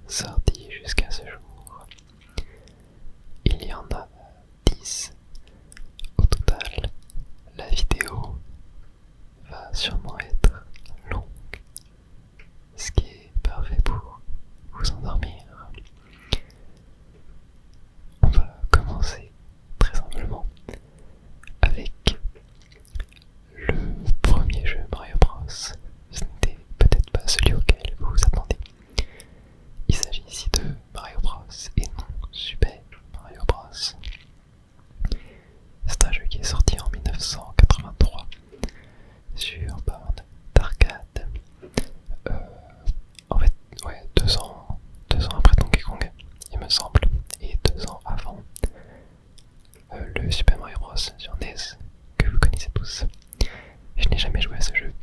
sorties jusqu'à ce jour. Il y en a 10 au total. La vidéo va sûrement être longue, ce qui est parfait pour vous endormir. On va commencer très simplement avec le premier jeu Mario Bros. Ce n'était peut-être pas celui auquel vous vous attendez. Il s'agit ici de Mario Bros et non Super Mario Bros. C'est un jeu qui est sorti en 1983 sur borne d'arcade. En fait, ouais, 2 ans après Donkey Kong, il me semble, et 2 ans avant le Super Mario Bros sur NES que vous connaissez tous. Je n'ai jamais joué à ce jeu,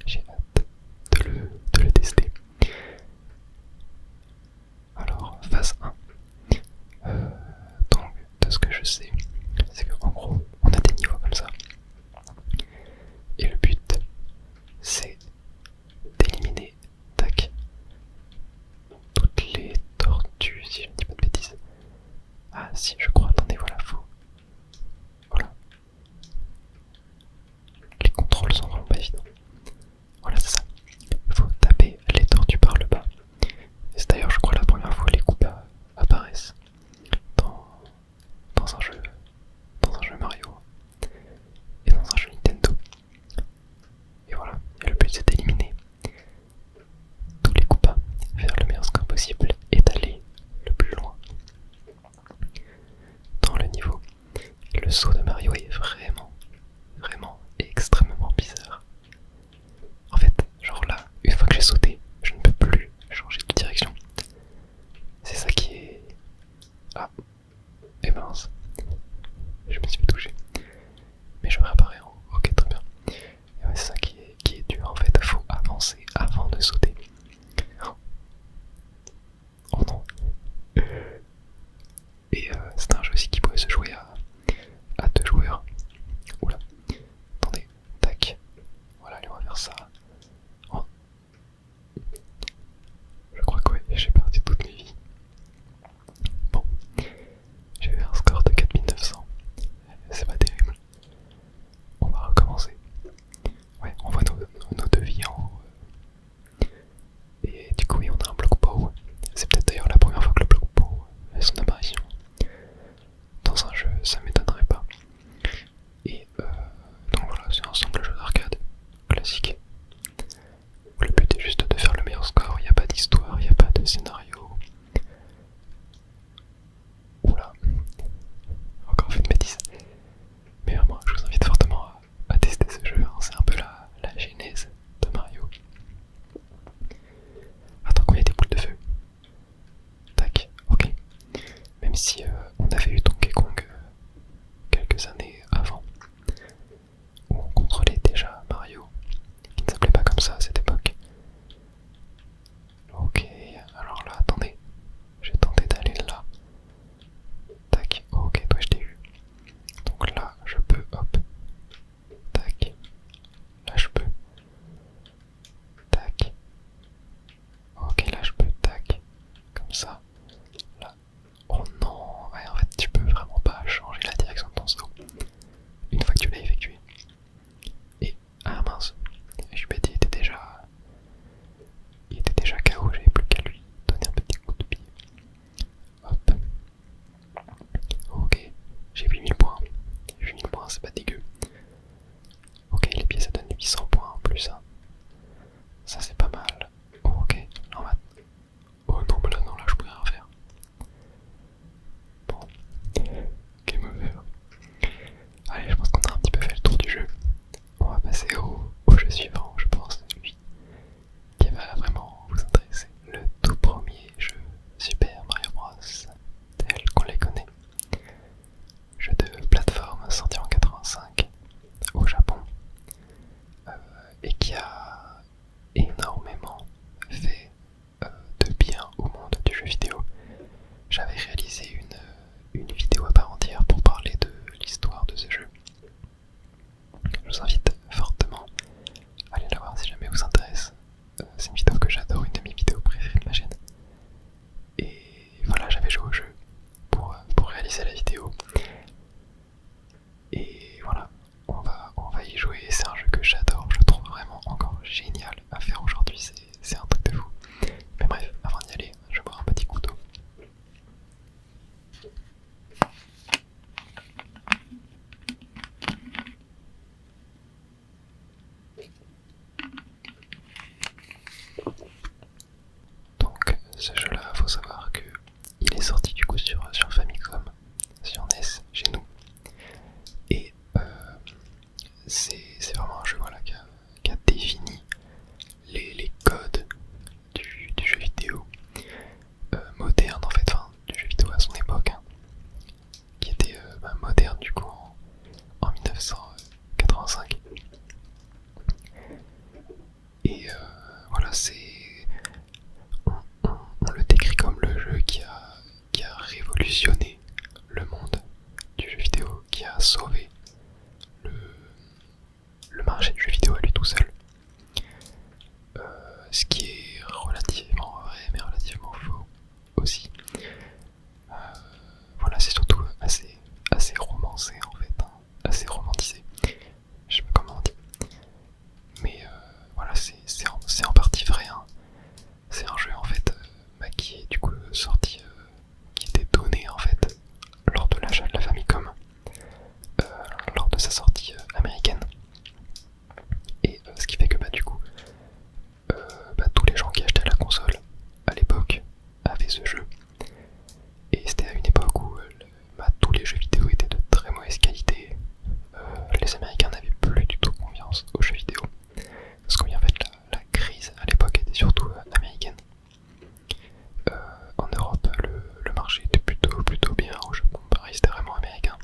j'ai hâte de le tester. Alors, phase 1. Donc, de ce que je sais, c'est qu'en gros, on a des niveaux comme ça. Et le but, c'est d'éliminer, tac, toutes les tortues, si je ne dis pas de bêtises. Ah si, je crois, attendez, voilà, faux. Voilà. Les contrôles sont vraiment pas évidents. Voilà, c'est ça. Il faut taper les tortues par le bas. Et c'est d'ailleurs, je crois, la première fois les coups apparaissent dans un jeu Mario et dans un jeu Nintendo. Et voilà, et le but c'est d'éliminer tous les coups bas, faire le meilleur score possible et d'aller le plus loin dans le niveau. Et le saut de Mario est vraiment extrêmement bizarre. En fait, genre là, une fois que j'ai sauté, je ne peux plus changer de direction. C'est ça qui est... Ah, et mince, je me suis fait toucher. Mais je réapparais en haut, ok très bien. Et ouais, c'est ça qui est dur en fait, faut avancer avant de sauter. Oh non. Et c'est un jeu aussi qui pouvait se jouer à 2 joueurs. Oula, attendez, tac. Voilà, allez, on va faire ça. Oh. Je crois que ouais, j'ai perdu toutes mes vies. Bon, j'ai eu un score de 4900. C'est pas terrible. On va recommencer. Ouais, on voit nos 2 vies en haut. Et du coup, oui, on a un bloc bow. C'est peut-être d'ailleurs la première fois que le bloc bow fait son apparition dans un jeu, ça m'étonnerait pas. Et donc voilà, c'est un simple jeu d'arcade classique. Le but est juste de faire le meilleur score, il n'y a pas d'histoire, il n'y a pas de scénario. Oula, encore fait une bêtise. Mais vraiment, je vous invite fortement à tester ce jeu, hein. C'est un peu la genèse de Mario. Attends, quand il y a des boules de feu. Tac, ok. Même si on avait eu Donkey Kong quelques années avant, où on contrôlait déjà Mario, qui ne s'appelait pas comme ça à cette époque. Ok, alors là, attendez, j'ai tenté d'aller là. Tac, ok, toi je t'ai eu. Donc là, je peux, hop, tac, là je peux, tac, ok, là je peux, tac, comme ça, là. Oh non, ouais, en fait tu peux ce jeu-là, faut savoir que il est sorti du coup sur Famicom, sur NES chez nous. Et c'est vraiment un jeu voilà, qui a défini les codes du jeu vidéo moderne en fait, enfin du jeu vidéo à son époque, hein, qui était moderne du coup en 1985. Et voilà, on le décrit comme le jeu qui a révolutionné le monde du jeu vidéo, qui a sauvé le marché du jeu vidéo à lui tout seul. Ce qui est relativement vrai mais relativement faux aussi. Voilà, c'est surtout assez romancé en fait, hein, assez romantisé. Je sais pas comment on dit. Mais voilà, c'est en partie vrai. Hein. C'est un jeu en fait qui est du coup sorti, qui était donné en fait lors de l'achat de la Famicom, lors de sa sortie américaine. Et ce qui fait que du coup, tous les gens qui achetaient la console à l'époque avaient ce jeu. Et c'était à une époque où tous les jeux vidéo étaient de très mauvaise qualité. Les Américains n'avaient plus du tout confiance aux jeux vidéo. Parce qu'en fait la crise à l'époque était surtout américaine. En Europe le marché était plutôt bien, au Japon pareil c'était vraiment américain.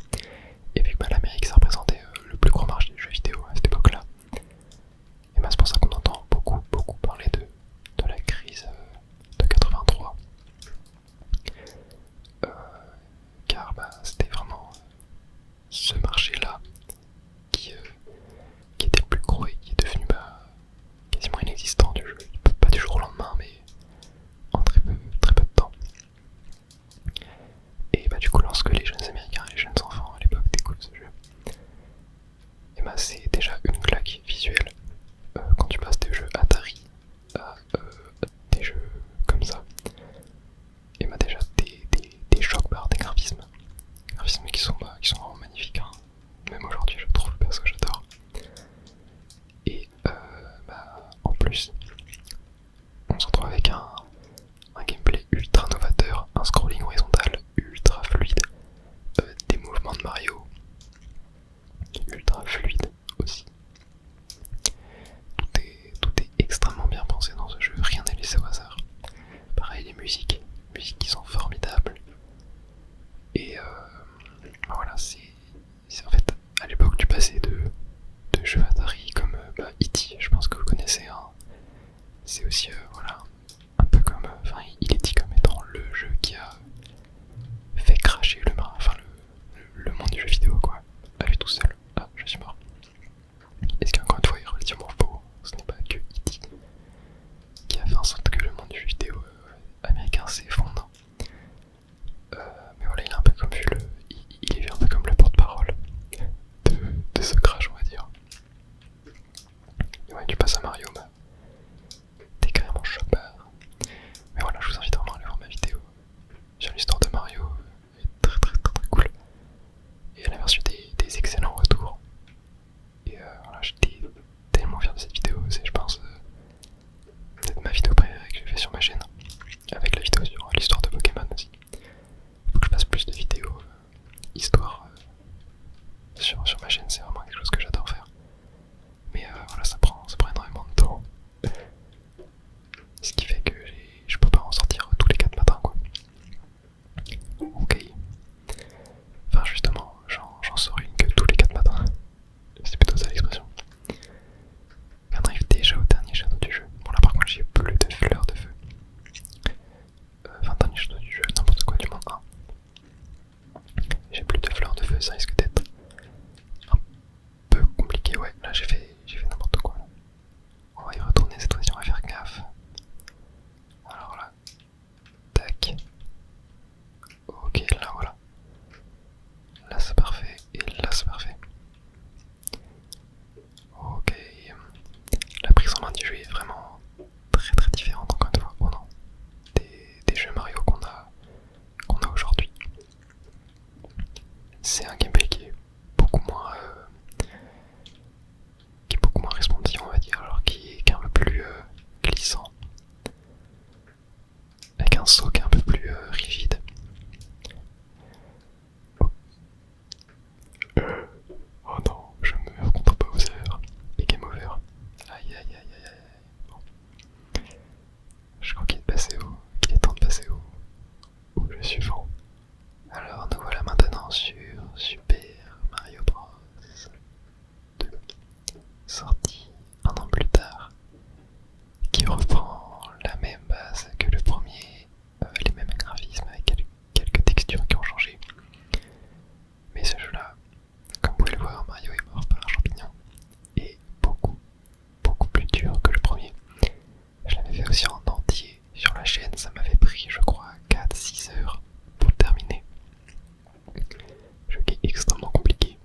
Et vu que l'Amérique ça représentait le plus gros marché du jeu vidéo à cette époque là, et c'est pour ça qu'on entend beaucoup parler de la crise de 83. Car c'était vraiment ce marché là qui était le plus gros et qui est devenu quasiment inexistant du jeu. Pas du jour au lendemain mais en très peu de temps. Et du coup lorsque les jeunes américains et les jeunes enfants à l'époque découvrent ce jeu, et c'est déjà une claque visuelle. Quand tu passes des jeux Atari à des jeux comme ça, et déjà des chocs par des graphismes qui sont vraiment magnifiques, hein. Même aujourd'hui je trouve, parce que j'adore. Et en plus on se retrouve avec un gameplay ultra novateur, un scrolling horizontal ultra fluide, des mouvements de Mario ultra fluides aussi. Tout est extrêmement bien pensé dans ce jeu, rien n'est laissé au hasard. Pareil, les musiques qui sont formidables. Et voilà, c'est en fait à l'époque du passé de jeux Atari comme E.T., je pense que vous connaissez. Hein. C'est aussi voilà, un peu comme, il est dit comme étant le jeu qui a fait cracher le monde du jeu vidéo quoi, à lui tout seul. Ah, je suis mort. Et ce qui encore une fois est relativement faux, ce n'est pas que E.T. qui a fait en sorte que le monde du jeu vidéo américain s'effondre. Mais voilà, il est un peu comme il est vu un peu comme le porte-parole de ce crash, on va dire. Et ouais, tu passes à Mario, t'es carrément choc barre. Mais voilà, je vous invite vraiment à aller voir ma vidéo sur l'histoire de Mario, elle est très cool. Et elle a reçu des excellents retours. Et voilà, j'étais tellement fier de cette vidéo, c'est je pense peut-être ma vidéo préférée que j'ai fait sur ma chaîne, avec la vidéo sur l'histoire de un socle un peu plus rigide. Oh non, je meurs contre Bowser. Et game over. Aïe aïe aïe aïe aïe. Bon. Je crois qu'il est temps de passer au jeu suivant. Alors nous voilà maintenant sur Super Mario Bros. 2, sorti un an plus tard, qui reprend la même base que le premier, les mêmes graphismes avec quelques textures qui ont changé. Mais ce jeu-là, comme vous pouvez le voir, Mario est mort par un champignon, est beaucoup plus dur que le premier. Je l'avais fait aussi en entier sur la chaîne, ça m'avait pris je crois 4-6 heures pour le terminer. Jeu qui est extrêmement compliqué,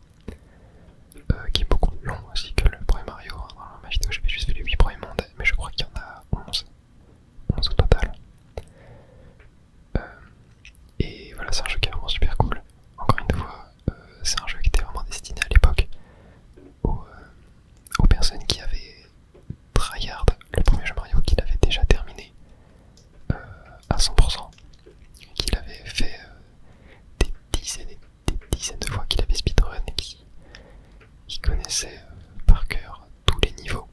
qui est beaucoup plus long aussi que le premier Mario. Dans ma vidéo j'avais juste fait les 8 premiers mondes, mais je crois qu'il y en a 11 au total. Et voilà, c'est un jeu qui est vraiment super cool. Encore une fois, c'est un jeu qui était vraiment destiné à l'époque aux personnes qui avaient tryhard le premier jeu Mario, qui l'avait déjà terminé à 100%, qu'il avait fait des dizaines et des dizaines de fois, qu'il avait speedrun et qui connaissait par cœur tous les niveaux.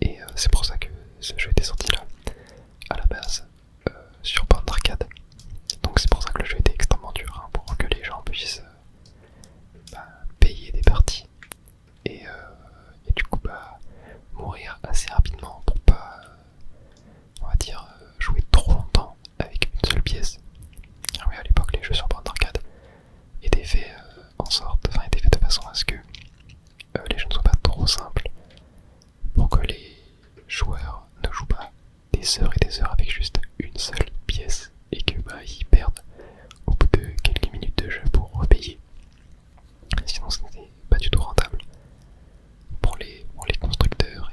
Et c'est pour ça que ce jeu était sorti là, à la base, sur borne d'arcade. Donc c'est pour ça que le jeu était extrêmement dur, hein, pour que les gens puissent payer des parties et du coup mourir assez rapidement pour pas, on va dire, jouer trop longtemps avec une seule pièce. Car oui, à l'époque les jeux sur borne d'arcade étaient faits étaient faits de façon à ce que les jeux ne soient pas trop simples, pour que les joueurs ne jouent pas des heures et des heures avec juste une seule pièce et que ils perdent au bout de quelques minutes de jeu pour repayer. Sinon ce n'était pas du tout rentable pour les constructeurs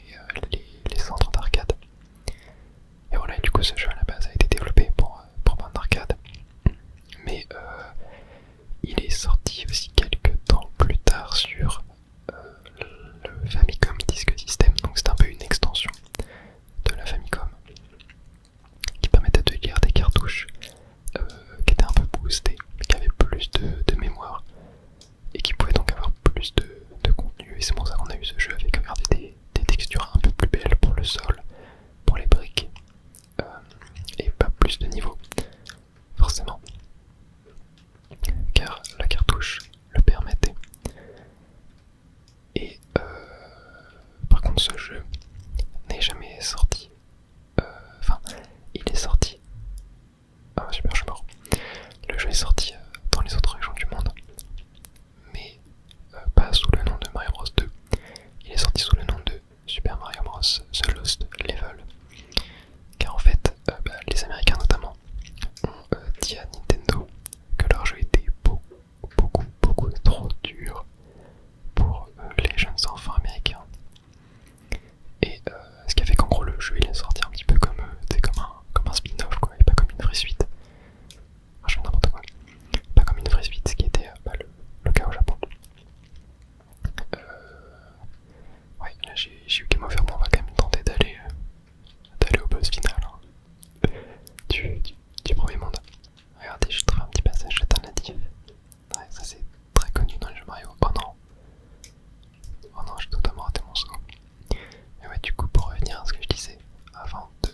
et les centres d'arcade. Et voilà, du coup ce jeu à la base a été développé pour bande d'arcade, mais il est sorti aussi quelques temps plus tard sur le Famicom Disk System, donc c'est un peu une extension de la Famicom qui permettait de lire des cartouches qui étaient un peu boostées, qui avaient plus de mémoire et qui pouvaient donc avoir plus de contenu. Et c'est pour ça qu'on a eu ce jeu avec, regardez, des textures un peu plus belles pour le sol, pour les briques, et pas plus de niveaux, forcément, car la cartouche le permettait. Et par contre ce jeu n'est jamais sorti, il est sorti, ah super, je suis mort. Le jeu est sorti dans les autres régions du monde, mais pas sous le nom de Mario Bros 2. Il est sorti sous le nom de Super Mario Bros The Lost Level, car en fait les Américains notamment ont dit à Nintendo que leur jeu était beaucoup trop dur pour les jeunes enfants américains. Et ce qui a fait qu'en gros le jeu il est sorti un petit peu comme un spin-off quoi, et pas comme une vraie suite. Enfin, je fais n'importe quoi. Pas comme une vraie suite, ce qui était le cas au Japon. Ouais, là j'ai eu game over, mais on va quand même tenter d'aller au boss final, hein, du premier monde. Regardez, j'ai trouvé un petit passage alternatif. Ouais, ça c'est très connu dans les jeux Mario. Oh non, j'ai totalement raté mon saut. Et ouais, du coup, pour revenir à ce que je disais, avant de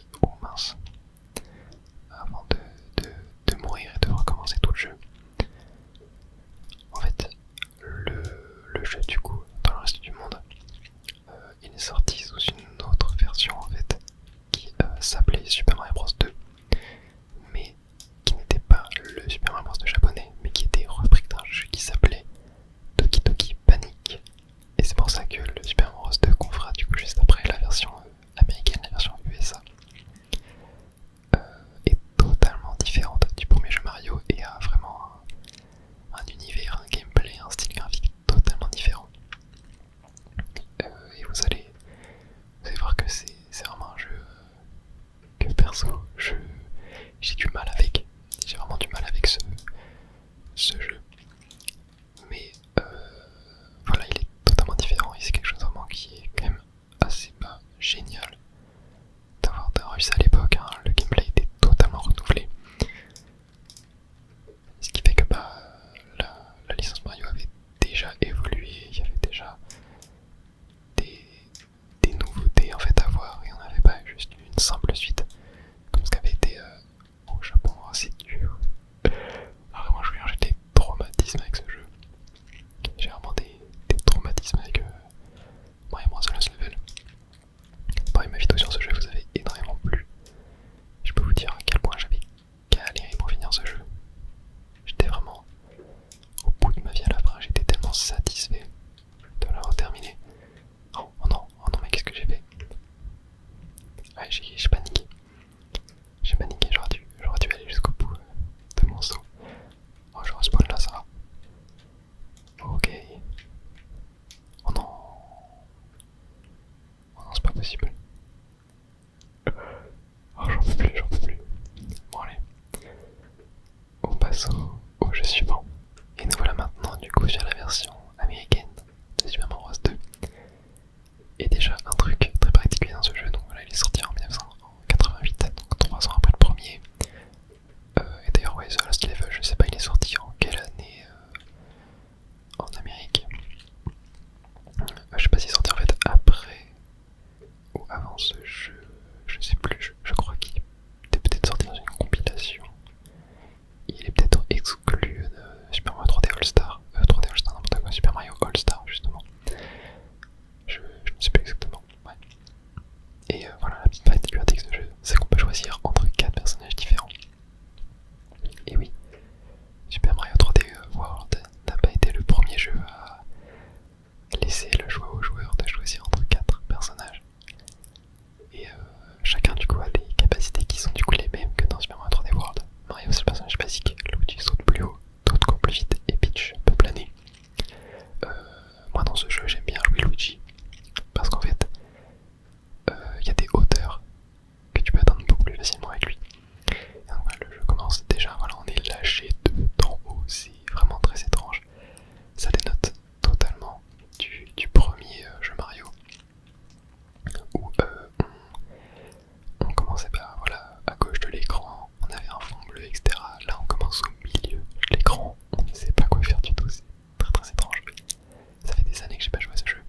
mourir et de recommencer tout le jeu, en fait, le jeu, du coup, dans le reste du monde, il est sorti sous une autre version, en fait, qui s'appelait Super Mario Bros 2, mais qui n'était pas le Super Mario Bros 2 japonais, mais qui était repris d'un jeu qui s'appelait Doki Doki Panic. Et c'est pour ça que le Super Mario Bros 2 qu'on fera du coup juste après, la version américaine, la version USA, est totalement différente du premier jeu Mario et a vraiment un univers, un gameplay, un style graphique totalement différent. Et vous allez voir que c'est vraiment un jeu que perso j'ai du mal avec. J'ai vraiment du mal avec ce jeu. Mais voilà, il est totalement différent et c'est quelque chose vraiment qui est quand même assez génial d'avoir réussi à l'époque, hein. Le gameplay était Ouais, j'ai paniqué. J'ai paniqué, j'aurais dû aller jusqu'au bout de mon saut. Oh, je respawn là, ça va. Ok. Oh non. Oh non, c'est pas possible. Oh, j'en peux plus, j'en peux plus. Bon, allez. On passe au jeu suivant. Et nous voilà maintenant, du coup, sur la version américaine de Super Mario Bros 2. Et déjà, un truc très particulier dans ce jeu, donc voilà, il est sorti en 1988, donc 3 ans après le premier. Et d'ailleurs, ouais, The Lost Level, je sais pas, il est sorti en quelle année en Amérique. Je sais pas s'il est sorti en fait après ou avant ce jeu, je sais plus, je crois qu'il était peut-être sorti dans une compilation. Il est peut-être exclu de Super Mario 3D All-Star, 3D All-Star, n'importe quoi, Super Mario All-Star justement. Je ne sais plus exactement, ouais. Et voilà, la petite particularité de ce jeu, c'est qu'on peut choisir entre 4 personnages différents. Et oui, Super Mario 3D World n'a pas été le premier jeu à laisser le choix aux joueurs de choisir entre 4 personnages. Et chacun du coup a des capacités qui sont du coup les mêmes que dans Super Mario 3D World. Mario c'est le personnage basique, Luigi saute plus haut, Toad court plus vite et Peach peut planer. Moi dans ce jeu j'aime bien jouer Luigi parce qu'en fait il y a des hauteurs que tu peux atteindre beaucoup plus facilement avec lui. Et donc voilà, le jeu commence déjà, voilà, on est lâché d'en haut, c'est vraiment très étrange. Ça dénote totalement du premier jeu Mario où on commençait par, voilà, à gauche de l'écran, on avait un fond bleu, etc. Là on commence au milieu de l'écran, on ne sait pas quoi faire du tout, c'est très très étrange. Ça fait des années que j'ai pas joué à ce jeu.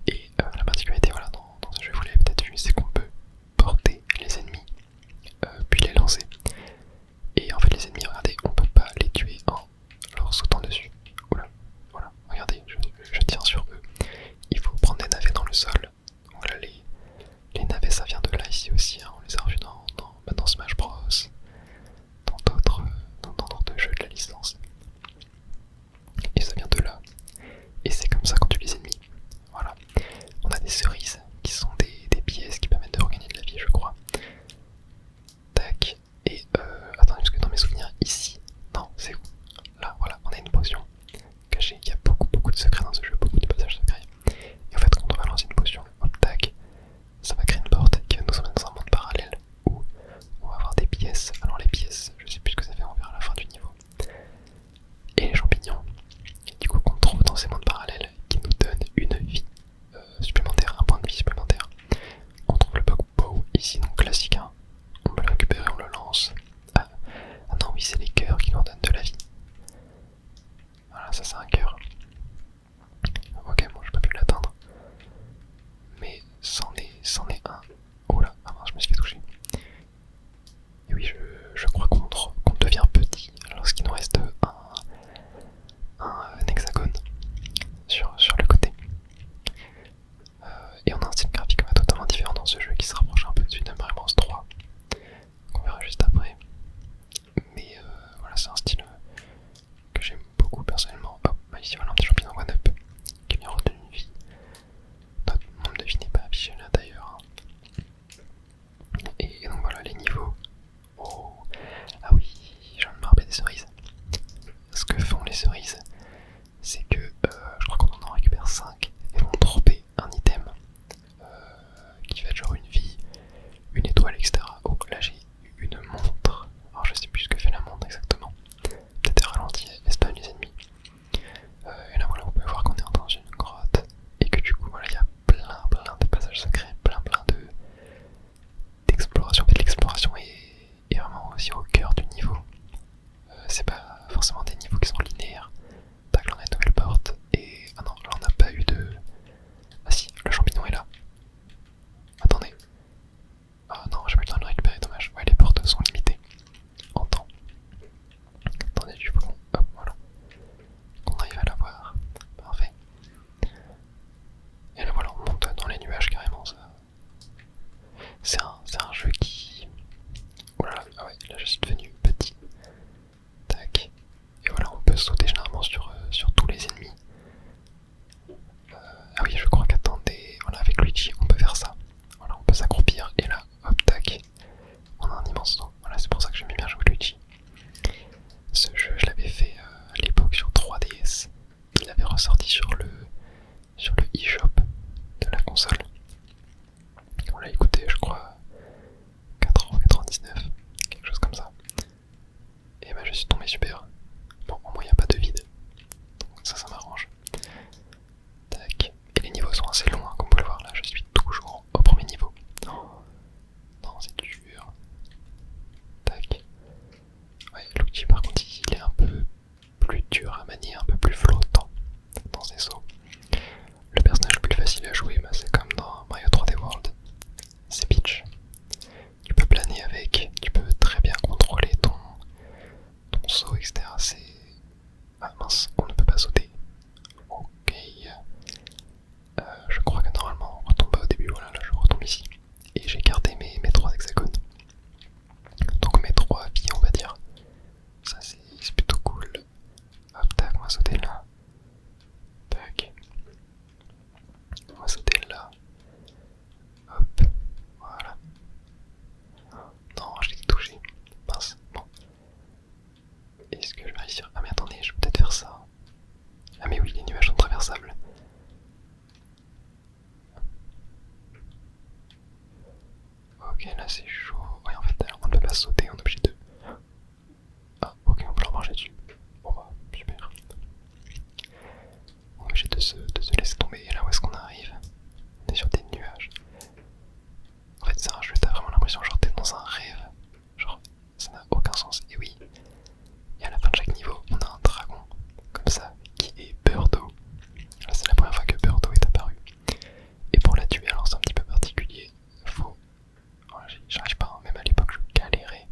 Et la particularité, voilà, dans ce jeu, vous l'avez peut-être vu, c'est qu'on peut porter les ennemis, puis les lancer. Et en fait les ennemis, regardez, on peut pas les tuer en leur sautant dessus. Oula, voilà, regardez, je tiens sur eux. Il faut prendre des navets dans le sol. Voilà, les navets ça vient de là ici aussi, hein. On les a revus dans Smash Bros, dans d'autres jeux de la licence. Et ça vient de là. Et c'est comme ça qu'on tue les ennemis. Voilà. On a des cerises qui sont des pièces qui permettent de regagner de la vie, je crois. Tac. Et attendez, parce que dans mes souvenirs, ici. Non, c'est où? Là, voilà, on a une potion cachée. Il y a beaucoup de secrets dans ce jeu, beaucoup de passages secrets. Et en fait, quand on va lancer une potion, hop, tac, ça va créer une porte qui va nous emmener dans un monde parallèle où on va avoir des pièces. Alors, les pièces, je sais plus ce que ça fait, on verra à la fin du niveau. Et les champignons, du coup, qu'on trouve dans ces mondes parallèles qui nous donnent une vie supplémentaire, un point de vie supplémentaire. On trouve le bug bow ici, donc classique, hein. On peut le récupérer, on le lance. Ah non, oui, c'est les cœurs qui nous donnent de la vie. Voilà, ça c'est un cœur. Ok, bon, j'ai pas pu l'atteindre. Mais c'en est un. Oh là, ah mince, je me suis fait toucher. Et oui, je crois qu'on devient petit lorsqu'il nous reste un hexagone sur le côté. Et on a un style graphique totalement différent dans ce jeu qui se rapproche un peu de celui de Mario Bros 3. c'est chaud. Ouais, en fait, on ne peut pas sauter, on est obligé de. Ah, ok, on peut leur marcher dessus. Bon bah, super. On est obligé de se laisser tomber. Et là, où est-ce qu'on arrive? On est sur des nuages. En fait, c'est un jeu, t'as vraiment l'impression genre t'es dans un rêve. Genre, ça n'a aucun sens. Et oui, et à la fin de chaque niveau, on a un dragon, comme ça, qui est Birdo. Là, c'est la première fois que Birdo est apparu. Et pour la tuer, alors c'est un petit peu particulier. Faut. Voilà, j'arrive pas, hein. Même à l'époque, je galérais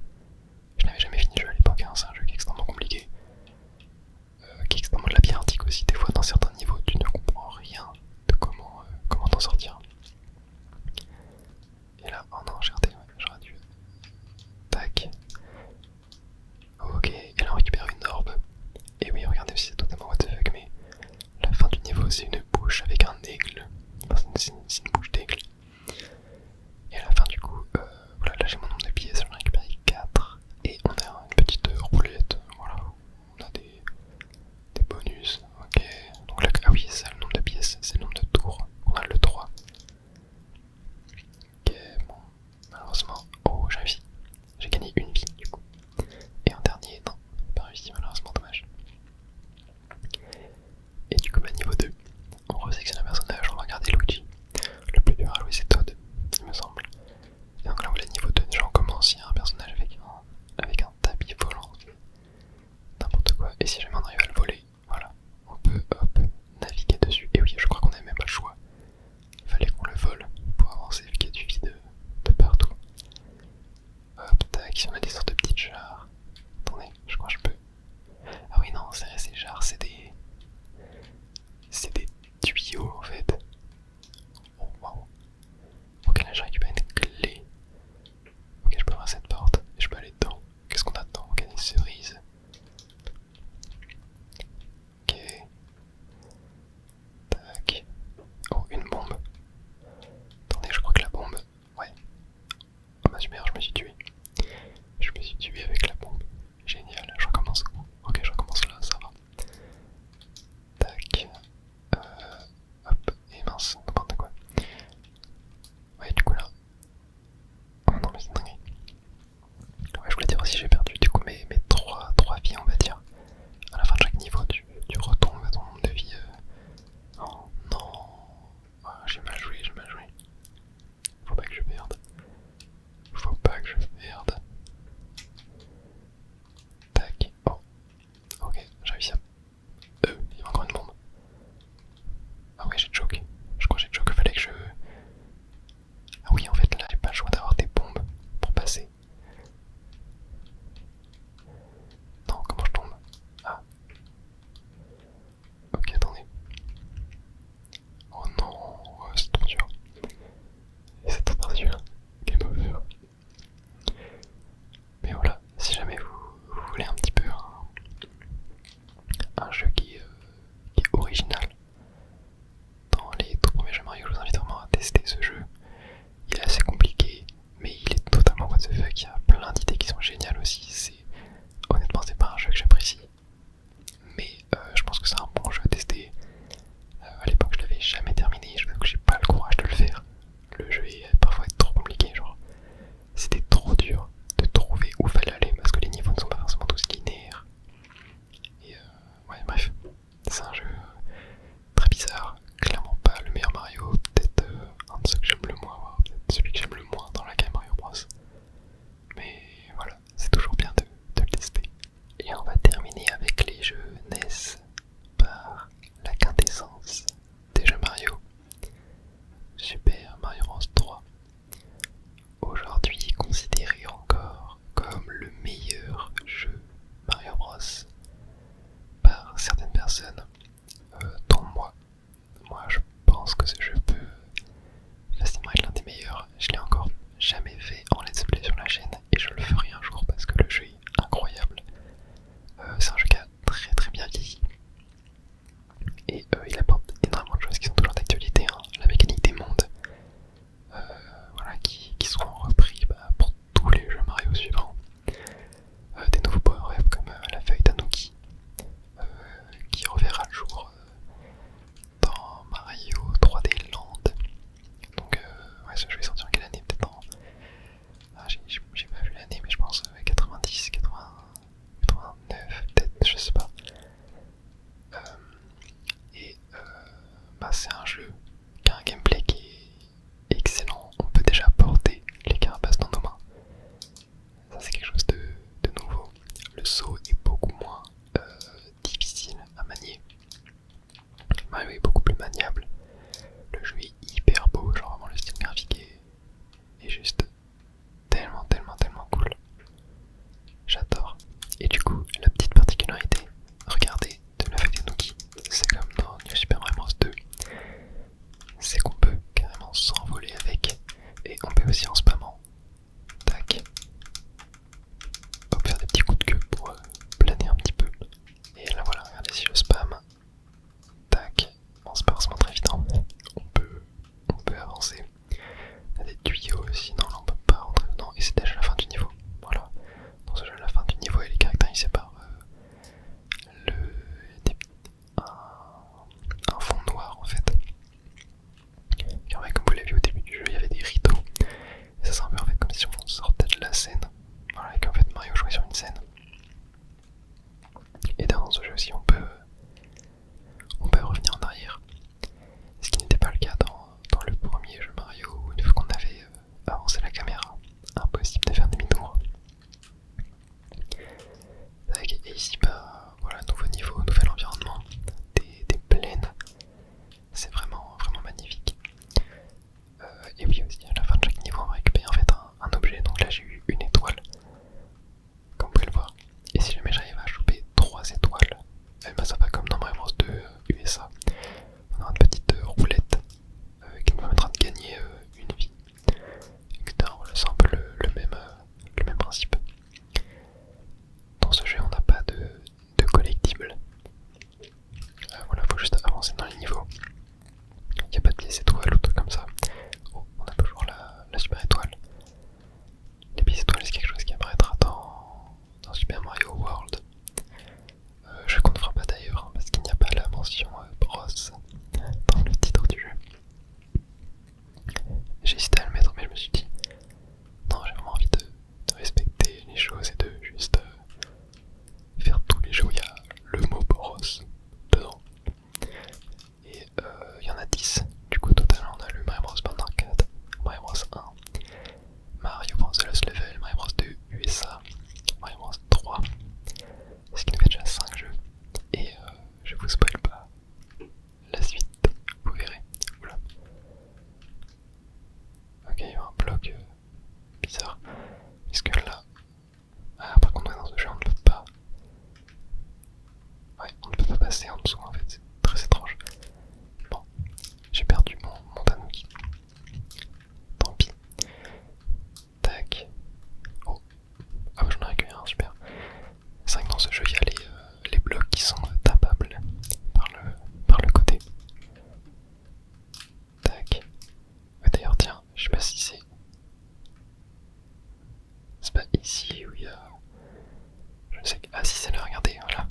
Je sais que... Ah si, c'est là, regardez, voilà.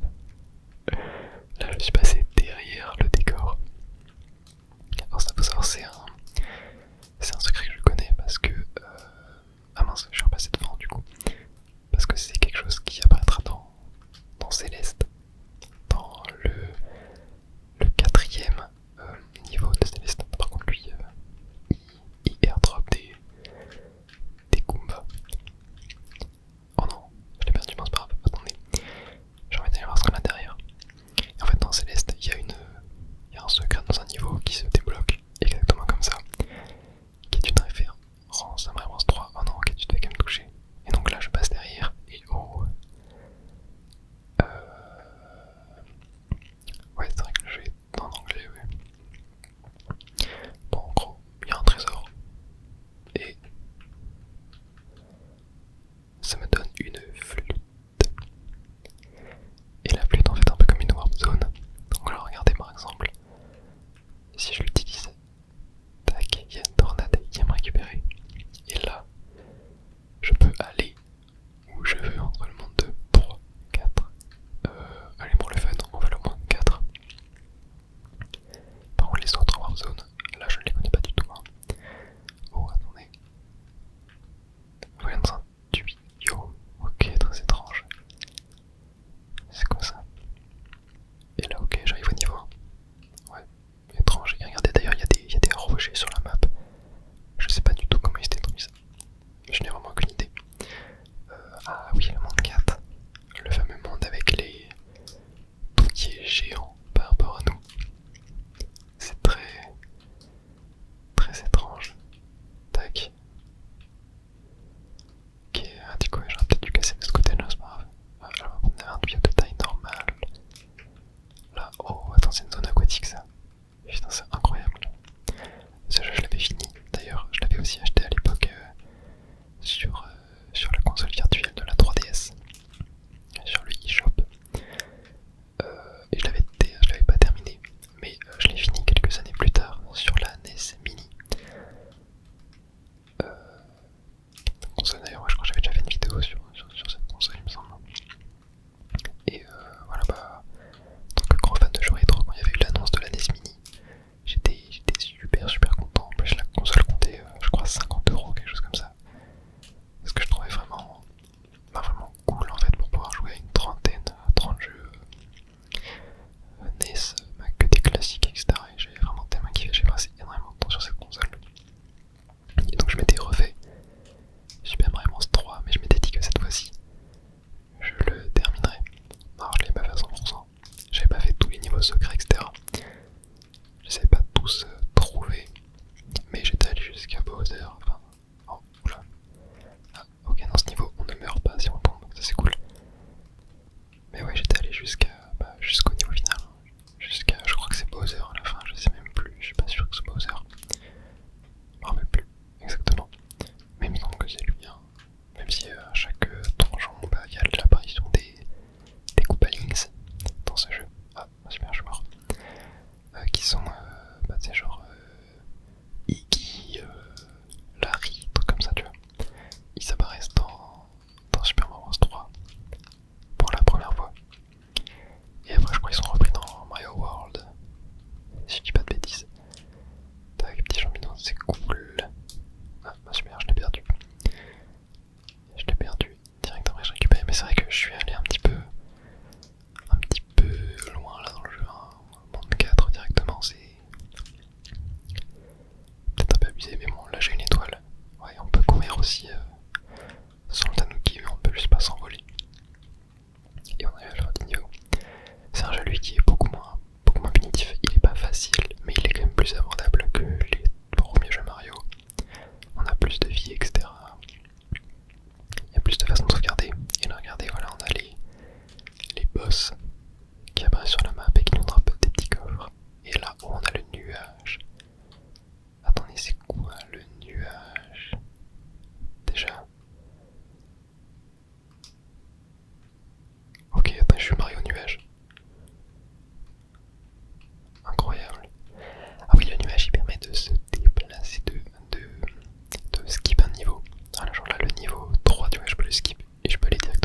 Là, je suis passé derrière le décor. Alors ça, faut savoir, c'est un secret que je connais parce que... Ah mince, je suis repassé devant du coup. Parce que c'est quelque chose qui apparaîtra dans Céleste. Dans le quatrième niveau de Céleste. Par contre, lui, il airdrop des Goombas. Oh non, je l'ai perdu, c'est pas grave, attendez. J'ai envie d'aller voir ce qu'on a derrière. Et en fait, dans Céleste, il y a un secret dans un niveau qui se débloque exactement comme ça. Qui est une référence à Mario Bros 3. Oh non, ok, tu te fais quand même toucher. Et donc là, je passe derrière et oh. Ouais, c'est vrai que le jeu est en anglais, ouais. Bon, en gros, il y a un trésor. Et ça me donne une flûte. Et la flûte en fait un peu comme une warp zone. Donc là regardez par exemple, si je l'utilise, tac, il y a une tornade qui va me récupérer. Et là, je peux aller où je veux entre le monde 2, 3, 4. Allez pour le fun, on va le moins 4. Par contre les autres warp zones, là je ne les connais pas du tout. Hein. Oh attendez. Voyons dans un tuyau. Ok, très étrange. C'est quoi ça? Et là, ok, j'arrive au niveau 1. Ouais, étrange. Et regardez d'ailleurs, il y a des rochers sur la map. Je sais pas du tout comment ils se détruisent. Je n'ai vraiment aucune idée. Ah oui, le monde 4. Le fameux monde avec les toutiers géants par rapport à nous. C'est très étrange. Tac. Ok, du coup, j'aurais peut-être dû casser de ce côté-là, c'est pas grave. Alors, on a un tuyau de taille normale. Là, oh, attends, c'est une zone aquatique ça. Putain, c'est incroyable. Ce jeu, je l'avais fini. D'ailleurs, je l'avais aussi acheté à l'époque sur la console virtuelle de la 3DS, sur le eShop. Et je l'avais pas terminé, mais je l'ai fini quelques années plus tard sur la NES Mini. Console d'ailleurs, je crois que j'avais déjà fait une vidéo sur cette console, il me semble. Et voilà, bah, en tant que gros fan de jeux rétro, quand il y avait eu l'annonce de la NES Mini, j'étais super content. En plus, la console comptait, je crois, 50€, quelque chose comme ça. Ce que je trouvais vraiment cool en fait pour pouvoir jouer à une 30 jeux NES, que des classiques, etc. Et j'ai vraiment tellement kiffé, j'ai passé énormément de temps sur cette console. Et donc je m'étais refait Super Mario Bros 3, mais je m'étais dit que cette fois-ci, je le terminerai. Alors je l'ai pas fait à 100%, j'avais pas fait tous les niveaux secrets, etc. Je les avais pas tous trouvés, mais j'étais allé jusqu'à Bowser, enfin... Oh, oula. Ah, ok, dans ce niveau, on ne meurt pas si on tombe, ça c'est cool. Mais ouais, j'étais allé jusqu'au niveau final. Je crois que c'est Bowser à la fin, je sais même plus, je suis pas sûr que c'est Bowser. Je me rappelle plus exactement. Mais il me semble que c'est lui, hein. Même si à chaque donjon, il y a l'apparition des Koopalings dans ce jeu. Ah, super, je suis mort. Qui sont, tu sais, genre Iggy, Larry, trucs comme ça, tu vois. Ils apparaissent dans Super Mario Bros 3 pour la première fois. Et après, je crois qu'ils sont repris dans Mario World, si je dis pas de bêtises. Tac, petit champignon, c'est cool. Ah, bah super, je l'ai perdu. Je l'ai perdu directement, je récupère. Mais c'est vrai que je suis allé un petit peu loin là dans le jeu. Hein. Monde 4 directement, c'est peut-être un peu abusé, mais bon, là j'ai une étoile. Ouais, on peut courir aussi sans le tanuki, mais on peut juste pas s'envoler. Et on arrive à la fin du niveau. C'est un jeu lui qui est beaucoup moins punitif. Il est pas facile, mais il est quand même plus abordable que les premiers jeux Mario. On a plus de vie, etc. Il y a plus de façons de sauvegarder. Et là, regardez, voilà, on a les boss qui apparaissent sur la map et qui nous drapent des petits coffres. Et là où on a le nuage. Attendez, c'est quoi le nuage? Déjà. Ok, attends, je suis Mario nuage. Incroyable. Ah oui, le nuage il permet de se déplacer, de skip un niveau. Ah, genre là, le niveau 3, tu vois, je peux le skip et je peux aller directement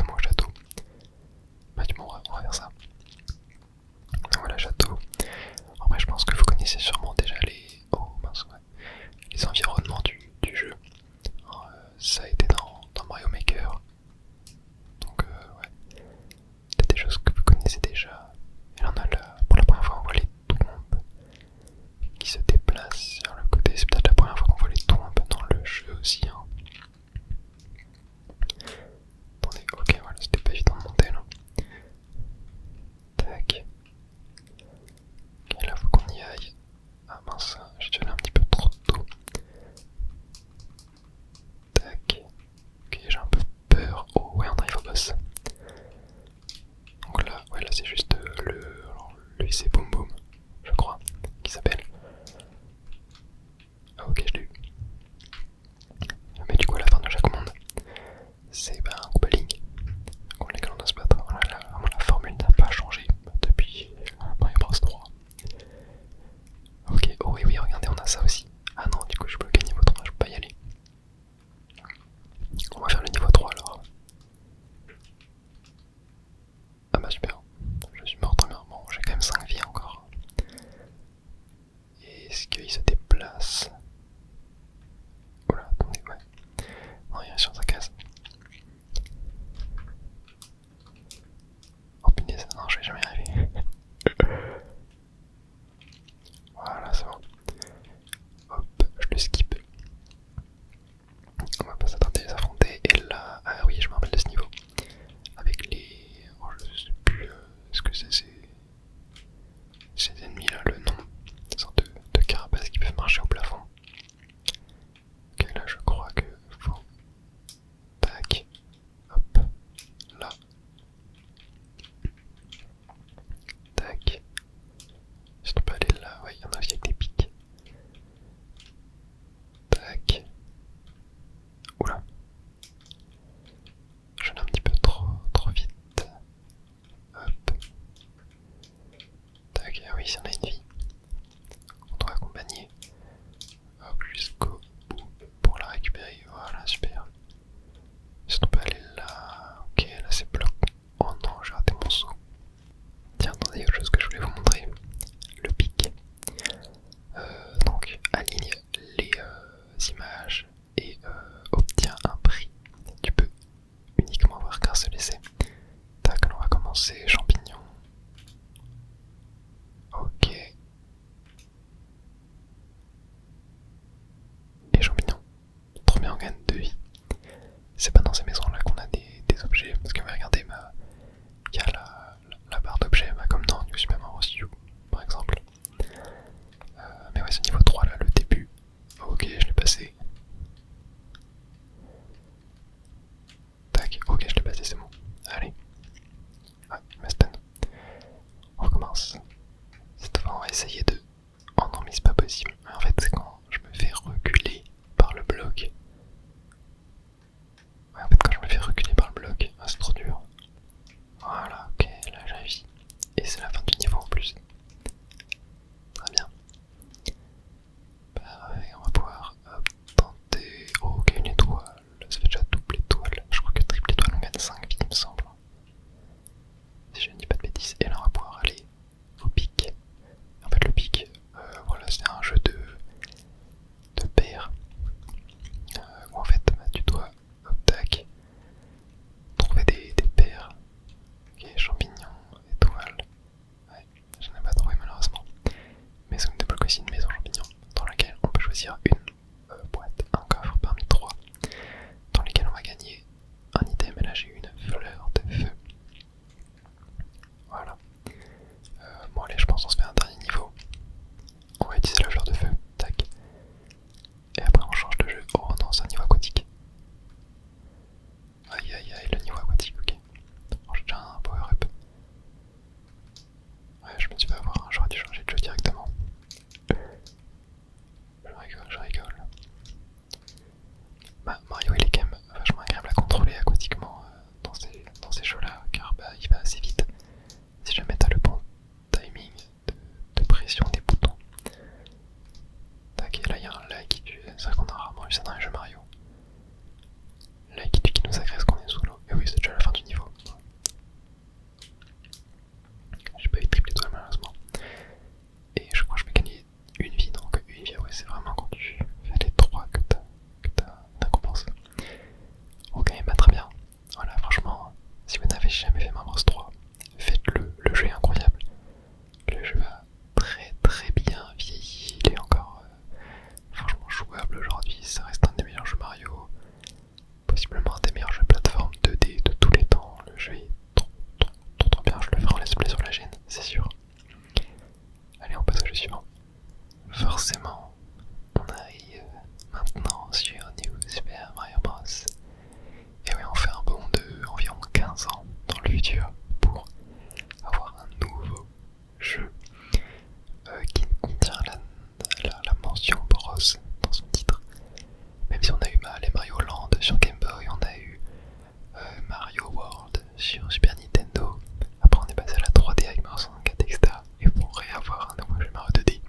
sur Super Nintendo. Après on est passé à la 3D avec Mario 64, etc. Et pour réavoir un nouveau jeu Mario 2D,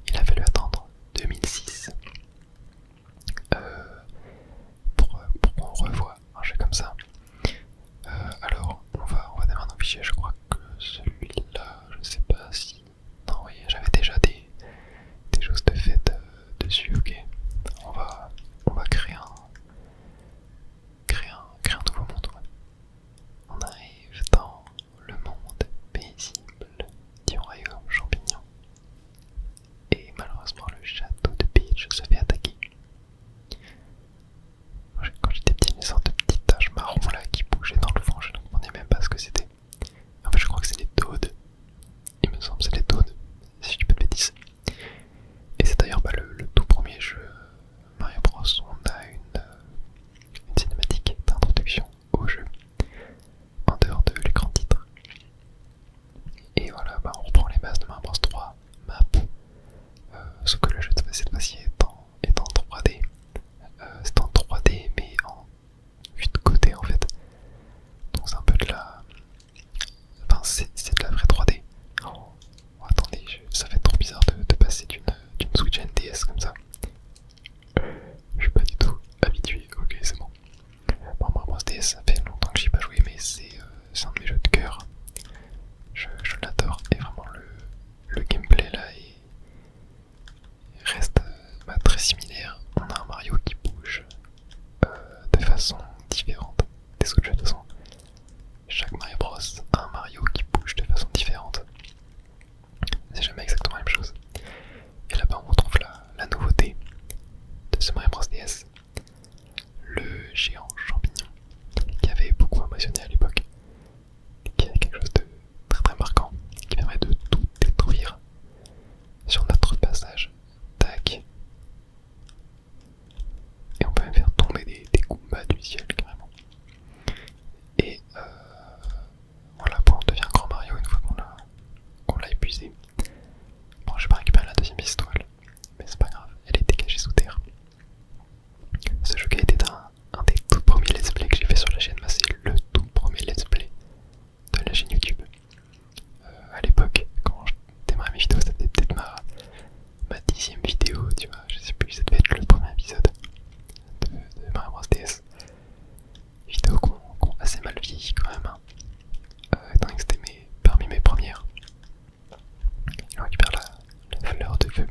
il a fallu attendre 2006 pour qu'on revoie un jeu comme ça. Alors on va démarrer nos fichiers. Je crois que celui-là, je sais pas si... Non oui, j'avais déjà des choses de faites dessus. Ok, on va créer un nouveau monde. Ouais. On arrive dans le monde paisible du royaume champignon. Et malheureusement le château de Peach se fait attaquer. Quand j'étais petit, une sorte de petite tache marron là qui bougeait dans le fond, je ne comprenais même pas ce que c'était. En fait je crois que c'est des Toads. Il me semble que c'est des Toads, si je dis pas de bêtises. Et c'est d'ailleurs le tout premier jeu Mario Bros où on a une cinématique d'introduction au jeu en dehors de l'écran titre. Et voilà, on reprend les bases de Mario Bros 3 map, sauf que le jeu cette fois-ci est en 3D. C'est en 3D mais en vue de côté en fait. Donc c'est un peu de la... Enfin c'est de la vraie 3D. Oh, attendez, ça fait trop bizarre de passer d'une Switch à une DS comme ça. Je suis pas du tout habitué, ok c'est bon. Bon, Mario Bros DS, ça fait longtemps que j'y ai pas joué, mais c'est un de mes jeux de cœur. Je l'adore, et vraiment le gameplay là reste très similaire. On a un Mario qui bouge de façon différente des autres jeux de toute façon. Chaque Mario Bros a un Mario qui bouge de façon différente. C'est jamais exactement la même chose. Et là-bas on retrouve la nouveauté de ce Mario Bros DS. Le géant champignon qui avait beaucoup impressionné à l'époque, qui a quelque chose de très très marquant, qui permet de tout détruire sur notre passage. Tac. Et on peut même faire tomber des Goombas du ciel carrément. Et voilà, on devient grand Mario une fois qu'on l'a épuisé. Bon, je vais pas récupérer la deuxième pistoile, mais c'est pas grave, elle est dégagée sous terre. Ce jeu qui a été un des tout premiers let's play que j'ai fait sur la chaîne, c'est le tout premier let's play de la chaîne YouTube. À l'époque, quand je démarrais mes vidéos, c'était peut-être ma 10ème vidéo, tu vois, je sais plus, ça devait être le premier épisode de Mario Bros DS. Vidéos qui ont assez mal vieilli quand même, hein. Étant donné que c'était parmi mes premières. Et on récupère la fleur de feu.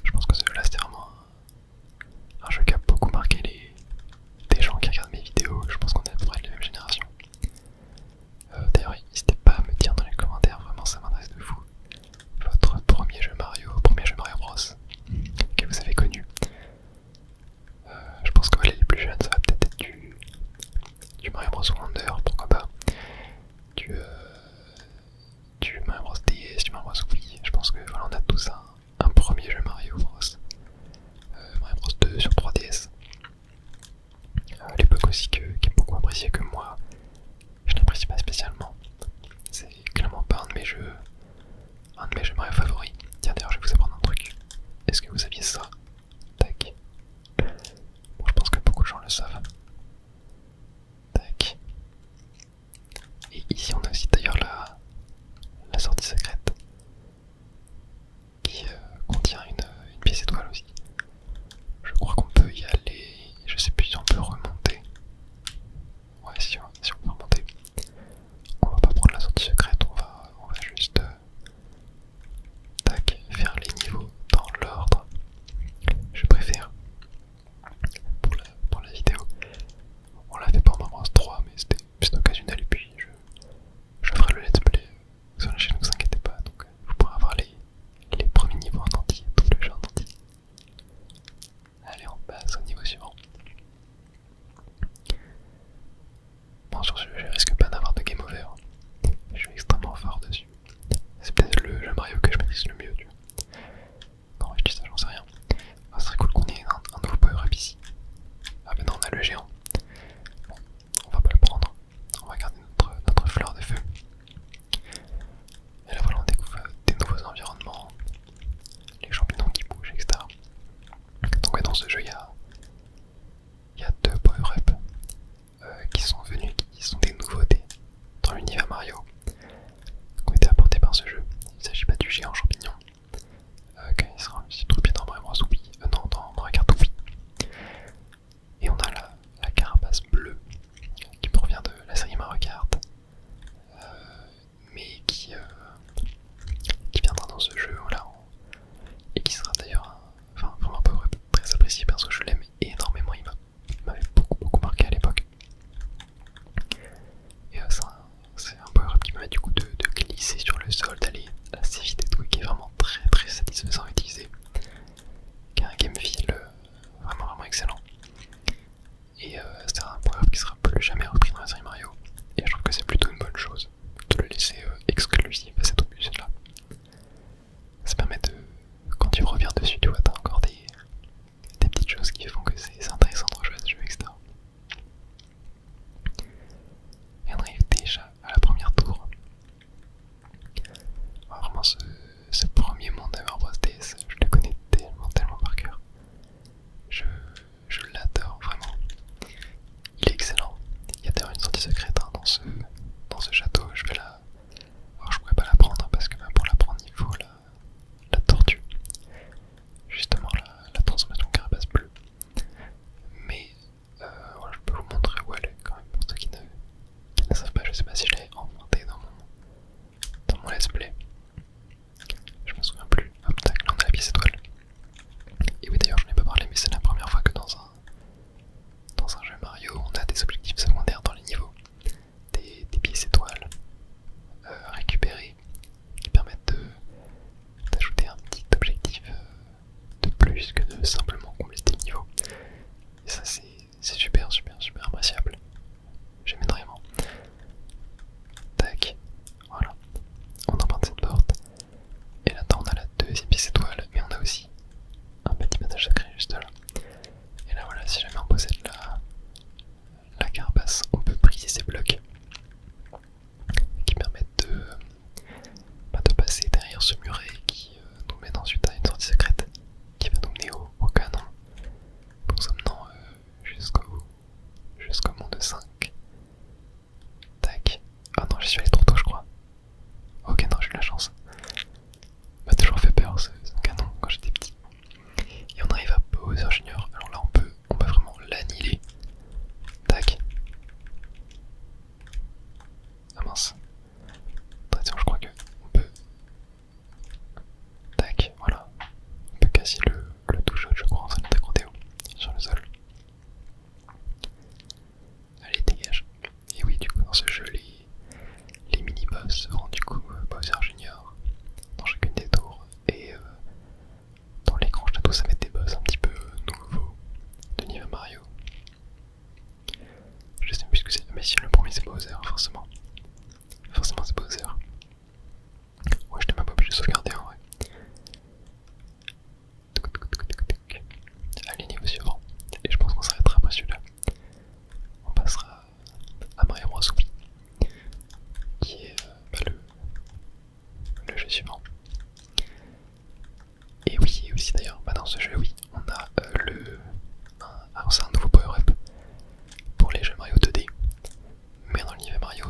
Je pense que ce jeu-là c'était vraiment un jeu qui a beaucoup marqué des gens qui regardent mes vidéos. Je pense qu'on est à peu près de la même génération. D'ailleurs, n'hésitez pas à me dire dans les commentaires, vraiment ça m'intéresse de fou, votre premier jeu Mario Bros que vous avez connu. Je pense que les plus jeunes ça va peut-être être du Mario Bros Wonder, pourquoi pas, du Mario Bros DS, du Mario Bros Wii. Je pense que voilà, on a tous un premier jeu Mario Bros. Mario Bros 2 sur 3DS. À l'époque aussi qui est beaucoup apprécié que moi. Je n'apprécie pas spécialement. C'est clairement pas un de mes jeux Mario favoris. Tiens d'ailleurs je vais vous apprendre un truc. Est-ce que vous saviez ça? Tac. Bon, je pense que beaucoup de gens le savent. Tac. Et ici on a aussi d'ailleurs la sortie secrète qui contient une pièce étoile aussi. Je crois qu'on peut y aller. Je sais plus si on peut remonter. Ouais, si on peut remonter. On va pas prendre la sortie secrète, on va juste tac, faire les niveaux dans l'ordre. Je préfère pour la vidéo. On l'a fait pour Mario Bros 3, mais c'était occasionnel et puis je ferai le let's play sur la chaîne, ne vous inquiétez pas. Donc vous pourrez avoir les premiers niveaux en entier, tout le jeu en entier. Allez, on passe au niveau suivant. Bon, sur ce jeu, je risque pas d'avoir de game over. Je suis extrêmement fort dessus. C'est peut-être le jeu Mario que je maîtrise le mieux, tu vois. Non, je dis ça, j'en sais rien. Ah, ce serait cool qu'on ait un nouveau power-up ici. Ah ben non, on a le géant. Bon, on va pas le prendre. On va garder notre fleur de feu. Et là voilà, on découvre des nouveaux environnements, les champignons qui bougent, etc. Donc ouais, dans ce jeu, il y a deux power-up qui sont venus, qui Et c'est un power-up qui sera plus jamais repris dans la série Mario. Et je trouve que c'est plutôt une bonne chose de le laisser exclusif à cet opus là. Ça permet de, quand tu reviens dessus, tu vois, t'as encore des petites choses qui font que c'est intéressant de rejouer à ce jeu, etc. Et on arrive déjà à la première tour. Vraiment ce premier monde d'Ever Bros DS, je le connais tellement par cœur. Je l'adore vraiment. Il est excellent. Il y a d'ailleurs une sortie secrète dans ce château. Je vais la... Alors je pourrais pas la prendre parce que pour la prendre il faut la tortue. Justement la transformation carapace bleue. Mais voilà, je peux vous montrer où elle est quand même pour ceux qui ne savent pas. Je sais pas si je l'ai inventé dans mon let's play. Je me souviens plus. Hop tac, là on a la pièce étoile. Et oui d'ailleurs je n'en ai pas parlé mais c'est la première fois que dans un jeu Mario on a des objectifs secondaires dans les niveaux. Des pièces étoiles à récupérer qui permettent d'ajouter un petit objectif de plus que de simplement compléter le niveau. Et ça c'est super appréciable. J'aime énormément. Tac, voilà. On emprunte cette porte. Et là-dedans on a la deuxième pièce étoile, mais on a aussi un petit passage sacré juste là. Et là voilà, si jamais on possède la carapace, on peut briser ces blocs qui permettent de passer derrière ce muret qui nous mène ensuite à une sortie secrète qui va nous mener au canon, nous emmenant jusqu'au monde 5. Tac. Ah non, j'y suis allé trop tôt je crois. Ok, non, j'ai eu la chance. M'a toujours fait peur ce canon quand j'étais petit. Et on arrive à Bowser Junior. Alors là on peut vraiment l'annihiler. Tac. Ah mince. Attention, je crois que on peut. Tac, voilà. On peut casser le touche-shot, je crois, en train d'accordéo sur le sol. Allez, dégage. Et oui, du coup, dans ce jeu, les mini-boss seront du coup Bowser Junior dans chacune des tours. Et dans l'écran château, ça va être des boss un petit peu nouveaux de niveau Mario. Je sais plus ce que c'est, mais si le premier c'est Bowser, forcément. Forcément c'est Bowser. Ouais, je t'ai même pas obligé de sauvegarder en vrai. Allez, niveau suivant. Et je pense qu'on s'arrêtera après celui-là. On passera à Mario Bros. Wii, qui est le jeu suivant. Et oui, et aussi d'ailleurs, dans ce jeu, oui, on a alors c'est un nouveau power-up pour les jeux Mario 2D. Mais dans l'univers Mario,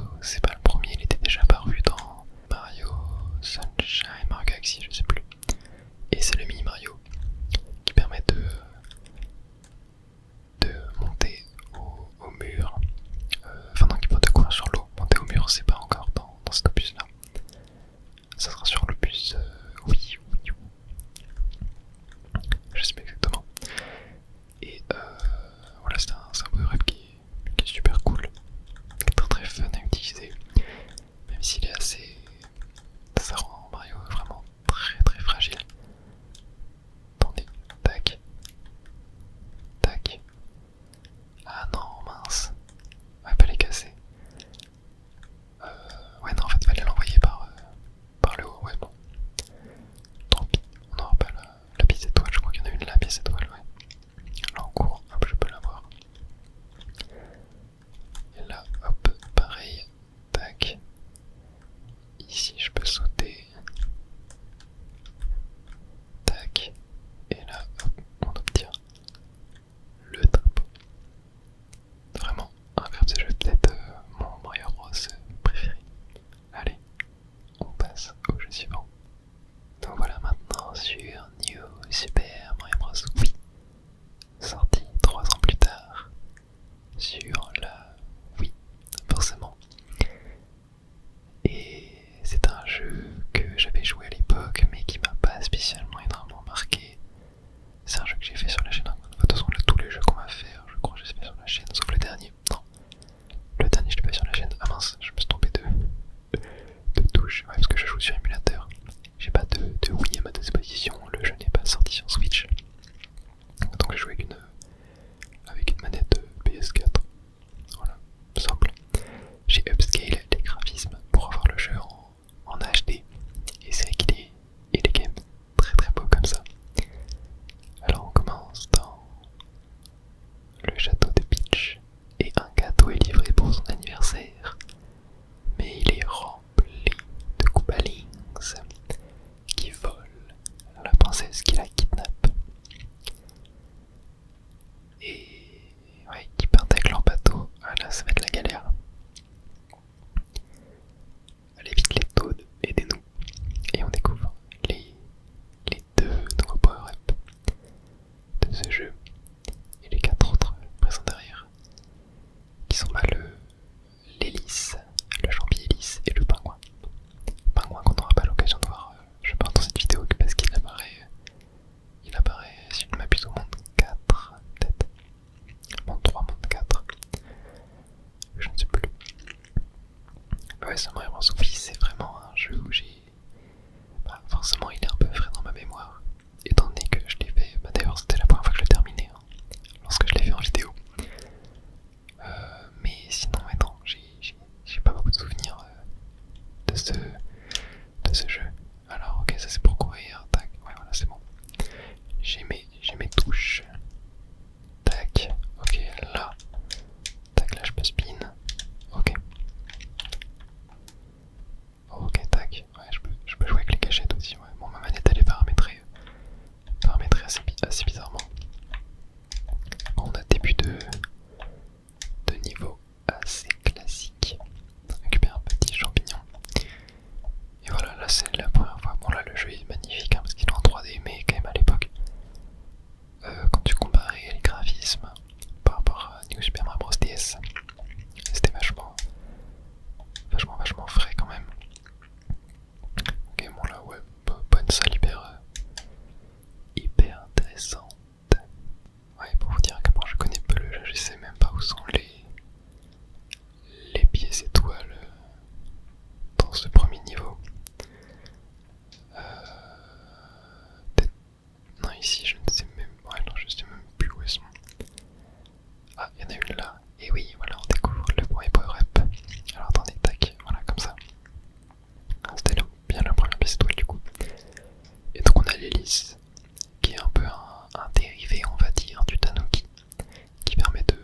ce Mario Bros Wii, c'est vraiment un jeu où j'ai... Bah, forcément, il est un peu frais dans ma mémoire. Étant donné que je l'ai fait... Bah, d'ailleurs, c'était la première fois que je l'ai terminé, hein, lorsque je l'ai fait en vidéo. Mais sinon, maintenant, j'ai pas beaucoup de souvenirs de ce jeu. Alors, ok, ça c'est pour courir. Tac, ouais, voilà, c'est bon. J'ai mes touches. Tac, ok, là. Tac, là je peux spin. Ok. Ok, tac. Ouais, je peux jouer avec les gâchettes aussi. Ouais. Bon, ma manette elle est paramétrée assez bizarrement. Bon, on a début de niveau assez classique. On récupère un petit champignon. Et voilà, là c'est la première fois. Bon, là le jeu est magnifique hein, parce qu'il est en 3D, mais quand même à l'époque, quand tu comparais les graphismes par rapport à New Super Mario Bros DS, c'était vachement frais quand même. Ok, bon là, ouais, bonne salle hyper intéressante. Ouais, pour vous dire à quel point je connais peu le jeu, je sais même pas où sont les pièces étoiles dans ce premier niveau. Non, ici je ne sais même... Ouais, non, je sais même plus où elles sont. Ah, il y en a une là. Et oui, voilà, on découvre le premier power-up. Alors attendez, tac, voilà, comme ça. C'était bien la première pièce étoile du coup. Et donc on a l'hélice, qui est un peu un dérivé, on va dire, du Tanuki, qui permet de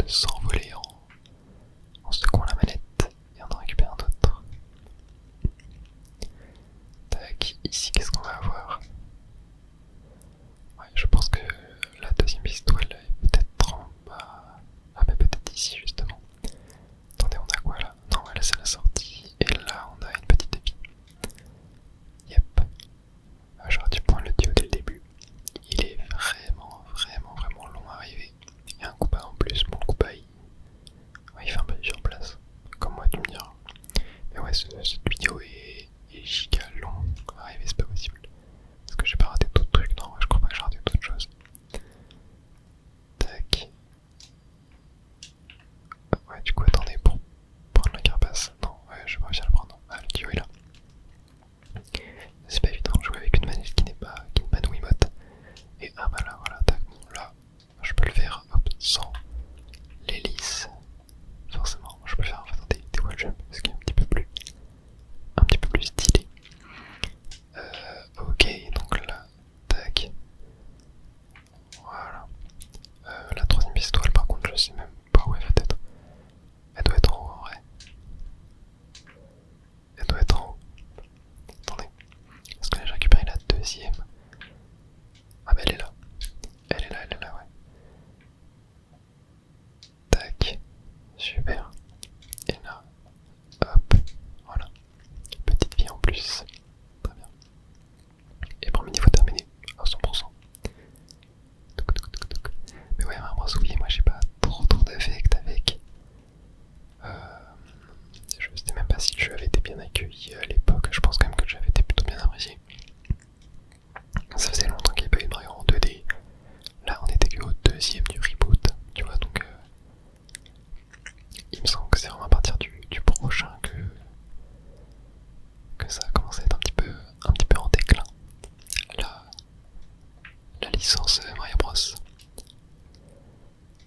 s'envoler en secouant la manette et on en récupère un autre. Tac, ici qu'est-ce qu'on va avoir? Ouais, je pense que la deuxième pistolet est peut-être en bas. Ah mais peut-être ici justement. Attendez, on a quoi là? Non, ouais, là c'est la sortie. Et là on a une petite épée. Yep. J'aurais dû prendre le tuyau dès le début. Il est vraiment long à arriver. Il y a un coup bas en plus. Bon, le coup bas il fait un peu sur place. Comme moi tu me diras. Mais ouais, cette vidéo est giga long à arriver, c'est pas possible. Est-ce que j'ai pas raté d'autres trucs? Non, je crois pas que j'ai raté d'autres choses. Tac. Ouais, du coup, attendez, pour prendre la carapace. Non, ouais, je vais pas réussir à la prendre. Ah, le tuyau est là. C'est pas évident de jouer avec une manette qui n'est pas une Wiimote. Et ah bah là, voilà, tac, bon, là, je peux le faire, hop, sans l'hélice. Forcément, je peux le faire en faisant des wall jumps, ce qui est un petit peu plus stylé. Ok, donc là, tac. Voilà. La troisième pistolet, par contre, je sais même pas où elle va être. Elle doit être en haut en vrai. Elle doit être en haut. Attendez. Est-ce que là j'ai récupéré la deuxième? Ah bah elle est là. Elle est là, ouais. Tac. Super. Et là, hop. Voilà. Petite vie en plus. Très bien. Et premier niveau terminé à 100%. Mais ouais, vraiment souviens, moi j'ai pas trop d'affect avec. Je sais même pas si le jeu avait été bien accueilli à l'époque, je pense quand même que le jeu avait été plutôt bien apprécié. Ça faisait longtemps qu'il n'y avait pas eu de Mario en 2D. Là on était que au deuxième du reboot, tu vois, donc il me semble que c'est vraiment à partir du prochain que ça a commencé à être un petit peu en déclin. La licence Mario Bros.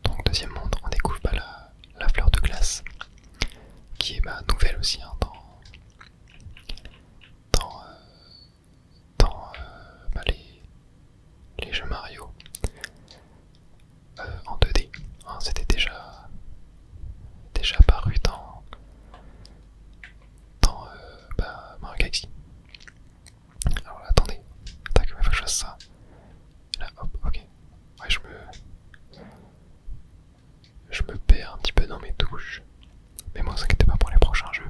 Donc deuxième monde, on découvre la fleur de glace, qui est nouvelle aussi hein, dans les jeux Mario en 2D. Hein, c'était déjà apparu dans Mario Galaxy. Alors là, attendez, tac, il faut que je fasse ça. Là, hop, ok. Ouais, je me perds un petit peu dans mes touches. Mais moi, vous inquiétez pas pour les prochains jeux.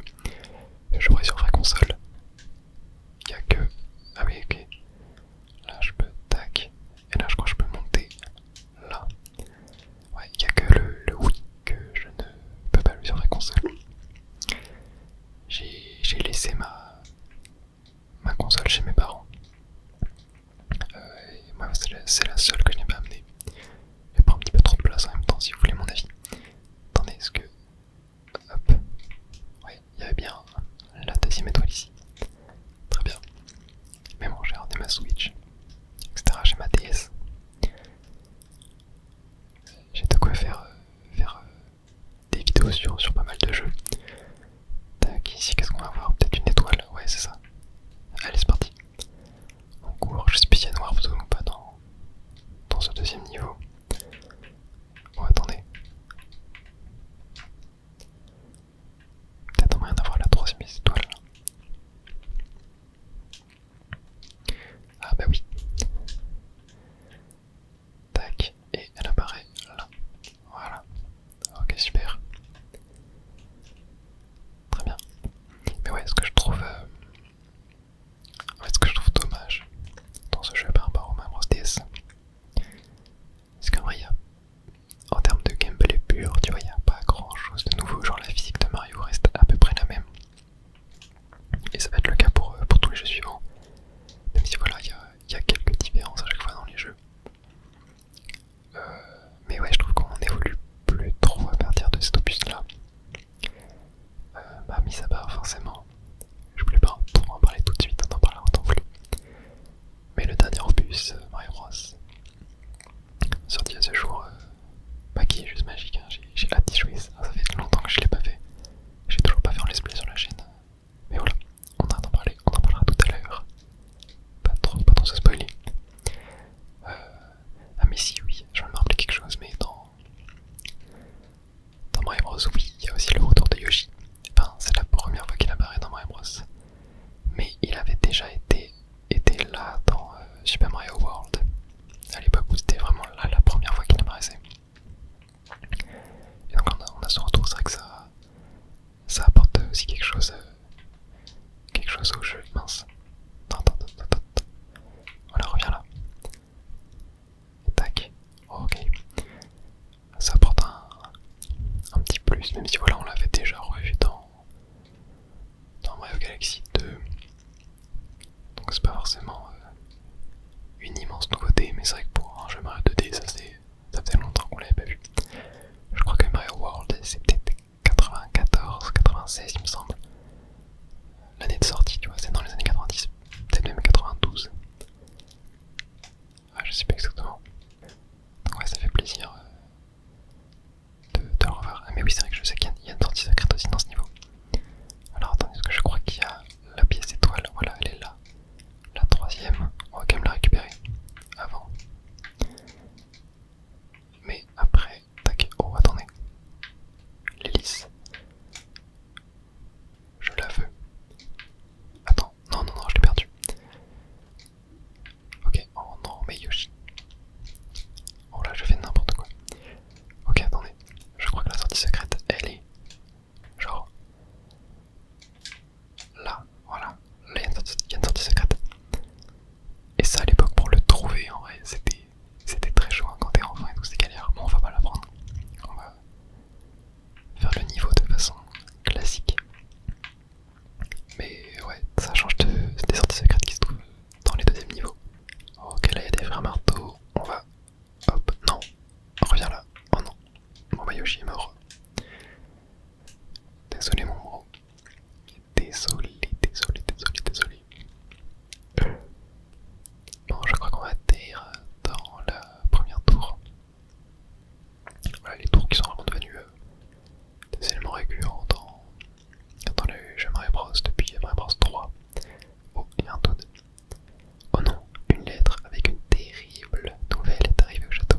niveau sur pas mal de jeux. Tac, ici qu'est-ce qu'on va voir? Peut-être une étoile, ouais c'est ça. Allez c'est parti. On court, je sais pas s'il y a noir ou pas dans ce deuxième niveau. Oh attendez. Peut-être un moyen d'avoir la troisième étoile. Ah bah oui. Tac, et elle apparaît là. Voilà. Ok super. Très bien. Mais ouais, ce que je trouve ce que je trouve dommage dans ce jeu par rapport au Mario Bros DS, c'est qu'en vrai, en termes de gameplay pur, tu vois, il n'y a pas grand chose de nouveau. Genre la physique de Mario reste à peu près la même. Et ça va être le cas pour tous les jeux suivants. Même si voilà, il y a quelques différences à chaque fois dans les jeux. Mais ouais, je trouve qu'on évolue plus trop à partir de cet opus là. Mis à part forcément, je voulais pas trop en parler tout de suite, on en parlera en temps voulu. Mais le dernier opus, Mario Bros, sorti à ce jour, qui est juste magique, hein. J'ai hâte d'y jouer, ça fait longtemps que je l'ai pas fait. J'ai toujours pas fait en let's play sur la chaîne. Mais voilà, on a d'en parler, on en parlera tout à l'heure. Pas trop se spoiler. Ah mais si, oui, je me rappelais quelque chose, mais dans Mario Bros, oui, il y a aussi le retour de Yoshi. Enfin, c'est la première fois qu'il apparaît dans Mario Bros. Mais il avait déjà été là dans Super Mario World. À l'époque où c'était vraiment là la première fois qu'il apparaissait. Et donc on a ce retour, c'est vrai que ça apporte aussi quelque chose au jeu, mince. Attends. Voilà, reviens là. Tac. Oh, ok. Ça apporte un petit plus, même si voilà, on l'avait déjà revu dans Mario Galaxy 2. Donc c'est pas forcément une immense nouveauté, mais c'est vrai que pour un jeu Mario 2D, ça faisait longtemps qu'on l'avait pas vu. Je crois que Mario World, c'est peut-être 94, 96 il me semble. L'année de sortie, tu vois, c'est dans les années 90, peut-être même 92. Ah, je sais pas exactement. Donc ouais, ça fait plaisir de le revoir. Ah mais oui, c'est vrai que je sais qu'il y a une sortie secrète aussi dans ce niveau. Alors attendez, parce que je crois qu'il y a la pièce étoile, voilà, elle est là. La troisième, on va quand même la récupérer avant. Mais après, tac, oh attendez. L'hélice. Je la veux. Attends, non, je l'ai perdu. Ok, oh non, mais Yoshi. Oh là, je fais n'importe quoi. Ok, attendez. Je crois que la sortie secrète, elle est genre là, voilà. Là, il y a une sortie secrète. Et ça, à l'époque, pour le trouver, en vrai, c'était très chaud hein, quand t'es enfant et tout, c'est galère. Bon, on va pas la prendre. On va faire le niveau de façon classique. Mais ouais, ça change des sorties secrètes qui se trouvent dans les deuxièmes niveaux. Ok, là il y a des frères marteaux. On va. Hop, non. Reviens là. Oh non. Bon bah Yoshi est mort. Désolé mon bro. Désolé. Bon, je crois qu'on va atterrir dans la première tour. Voilà les tours qui sont vraiment devenus des éléments récurrents dans le jeu Mario Bros depuis Mario Bros 3. Oh, il y a un Toad. Oh non, une lettre avec une terrible nouvelle est arrivée au château.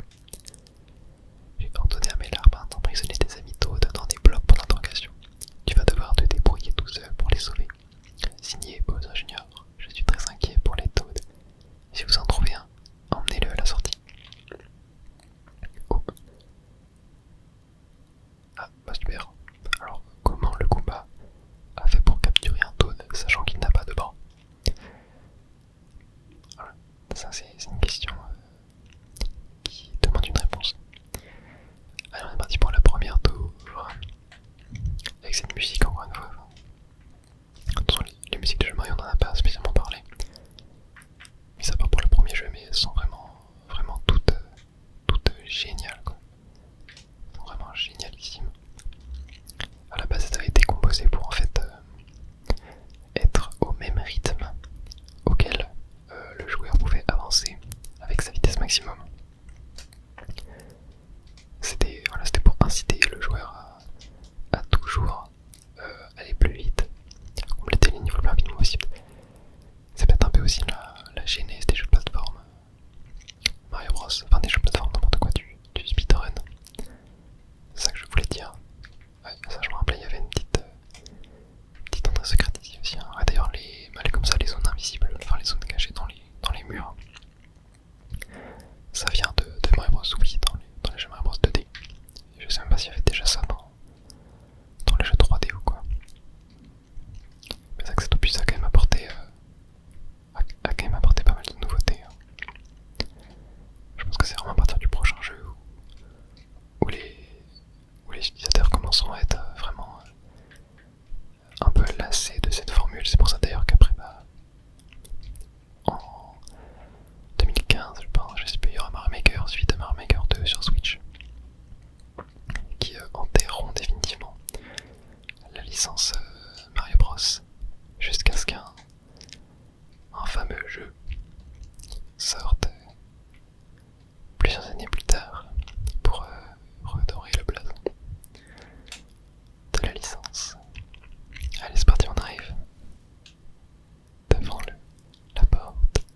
J'ai ordonné à mes larmes d'emprisonner tes amis Toad dans des blocs pour l'interrogation. Tu vas devoir te débrouiller tout seul pour les sauver. Signé Bowser Junior. Je suis très inquiet pour les Toads. Si vous en trouvez un, emmenez-le à la sortie. Oh. Ah, bah super. Alors, comment le Goomba a fait pour capturer un Toad, sachant qu'il n'a pas de bras? Voilà, ça c'est une question qui demande une réponse. Allez, on est parti pour la première tour. Avec cette musique encore une fois. Attention, les musiques de jeu Mario, on en a pas spécialement parlé. Mais ça part pour le premier jeu, mais elles sont vraiment toutes géniales quoi. Elles sont vraiment génialissimes. À la base, elles avaient été composées pour en fait être au même rythme auquel le joueur pouvait avancer avec sa vitesse maximum. C'était pour inciter le joueur licence Mario Bros. Jusqu'à ce qu'un fameux jeu sorte plusieurs années plus tard pour redorer le blason de la licence. Allez, c'est parti, on arrive devant la porte.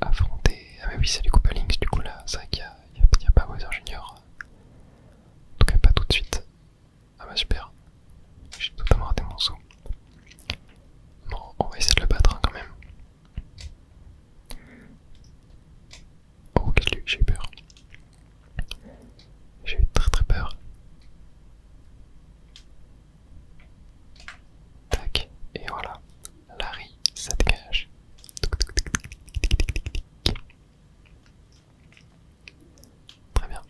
Affronter. Ah, mais oui, c'est les Koopa Links, du coup là, c'est vrai qu'il y a pas Bowser Junior. En tout cas, pas tout de suite. Ah bah super, j'ai totalement raté mon saut. Bon, on va essayer de le battre hein, quand même. Oh, qu'est-ce que j'ai eu peur. J'ai eu très très peur. Tac, et voilà. Larry, ça dégage. Très bien.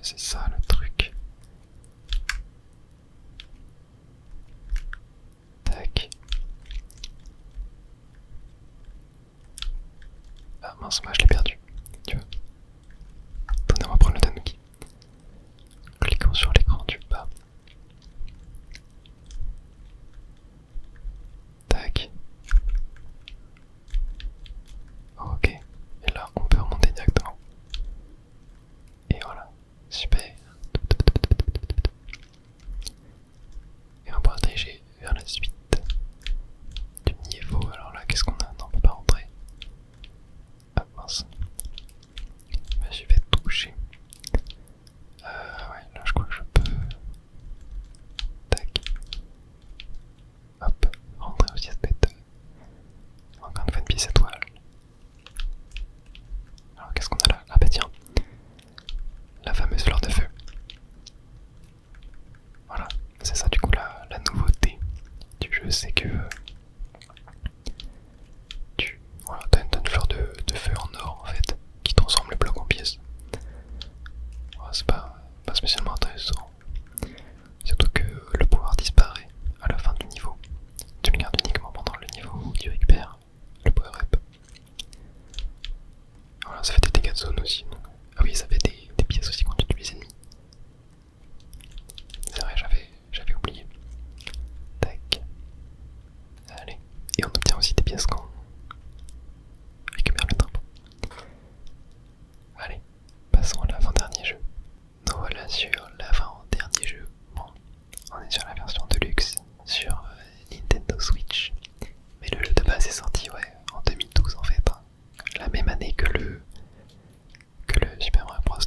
c'est ça le truc. Tac. Ah mince, moi je l'ai perdu. Tu vois. Donnez-moi prendre le tanuki. Cliquons sur l'écran du bas. Tac. Ok. Et là, on peut remonter directement. Et voilà. Super. Et on pourra diriger vers la suite du niveau. Alors là, qu'est-ce qu'on a? Non, on peut pas rentrer. Ah mince. Mais je vais toucher. Ouais, là je crois que je peux. Tac. Hop, rentrer aussi cette bête. Encore une fois une pièce étoile. Alors qu'est-ce qu'on a là? Ah bah tiens. La fameuse fleur de feu. Voilà, c'est ça du coup la nouveauté du jeu, c'est que voilà, t'as une fleur de feu en or en fait, qui transforme les blocs en pièces. Voilà, c'est pas spécialement intéressant. Surtout que le pouvoir disparaît à la fin du niveau. Tu le gardes uniquement pendant le niveau où tu récupères le power up. Voilà, ça fait des dégâts de zone aussi. Donc... Ah oui, ça fait des pièces aussi quand tu tues les ennemis. C'est vrai, j'avais oublié. Tac. Allez. Et on obtient aussi des pièces quand on récupère le drapeau. Allez, passons à l'avant-dernier jeu. Nous voilà sur l'avant-dernier jeu. Bon, on est sur la version Deluxe sur Nintendo Switch. Mais le jeu de base est sorti en 2012 en fait. La même année que le Super Mario Bros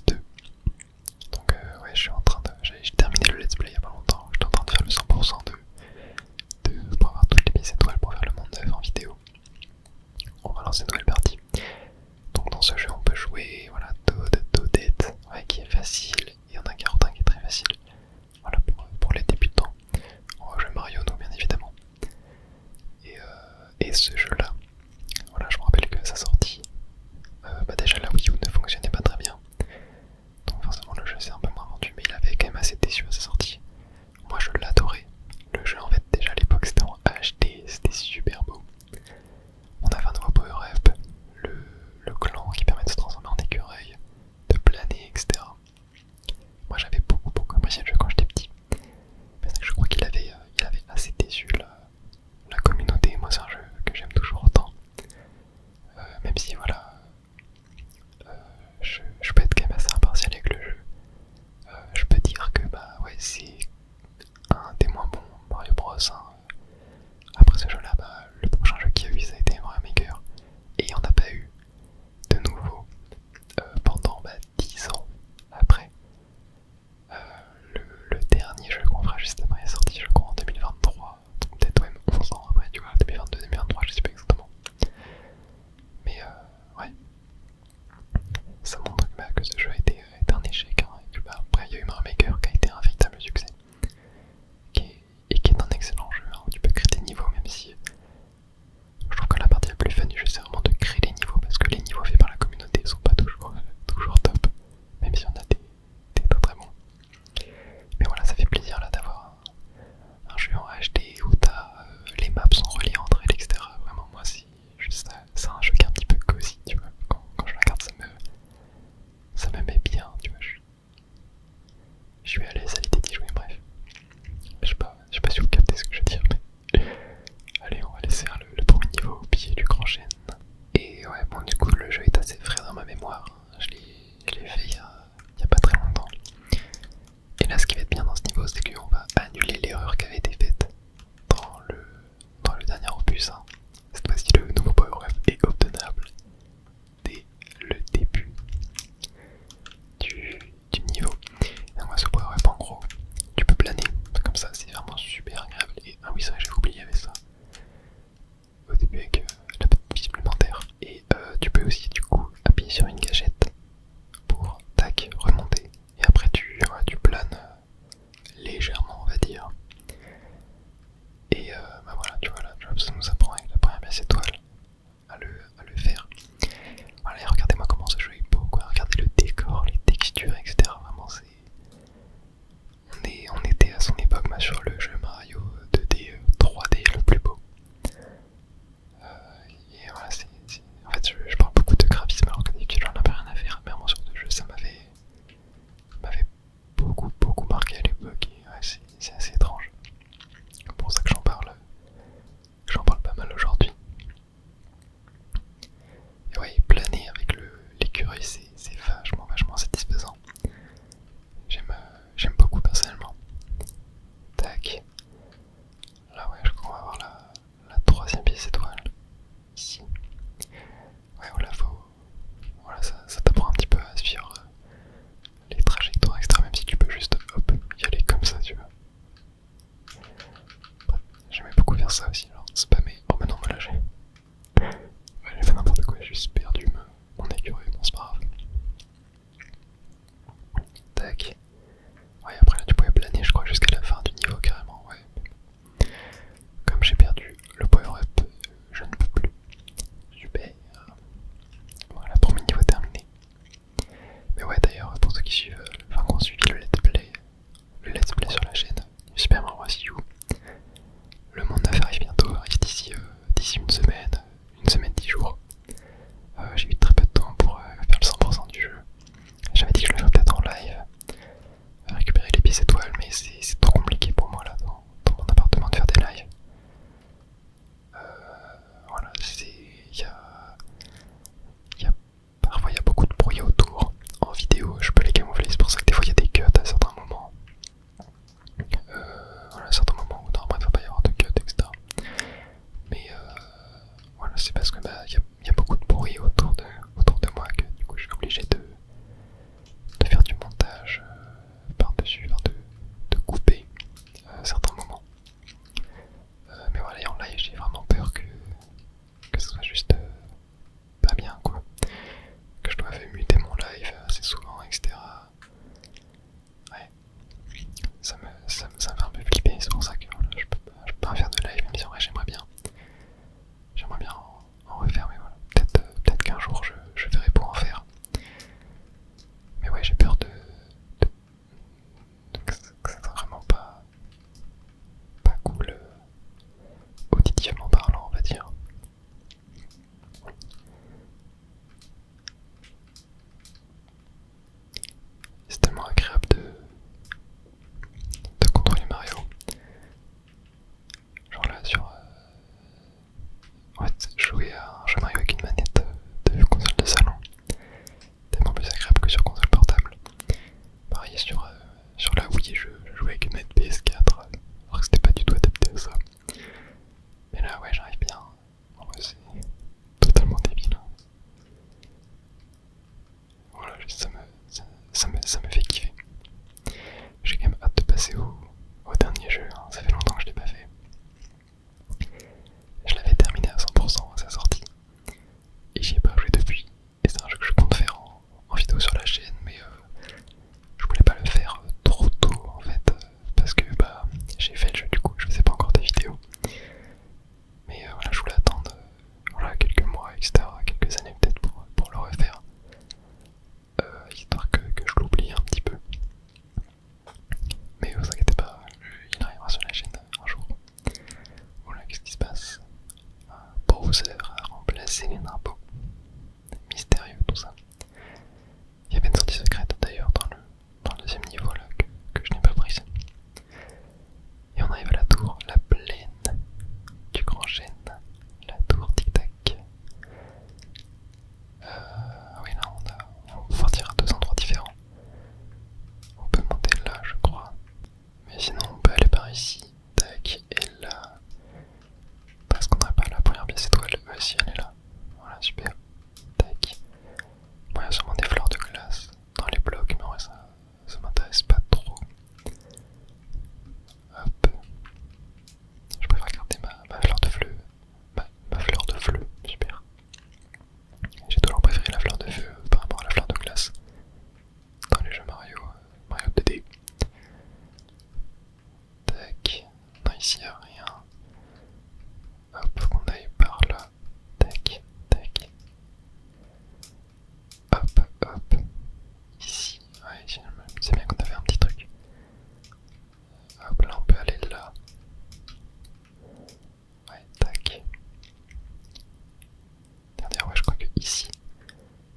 ici.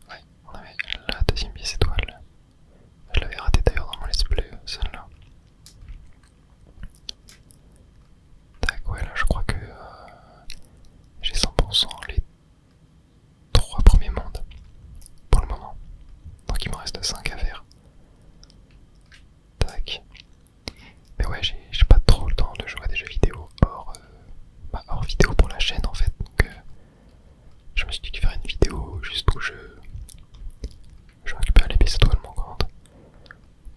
Ouais, on avait la deuxième pièce étoile. Je l'avais raté d'ailleurs dans mon let's play, celle-là. Tac, ouais, là je crois que j'ai 100% les 3 premiers mondes pour le moment. Donc il me reste 5 à faire. Tac. Mais ouais, j'ai pas trop le temps de jouer à des jeux vidéo hors vidéo pour la chaîne en fait. Donc je me suis dit que faire une vidéo juste où je récupère les pièces étoiles manquantes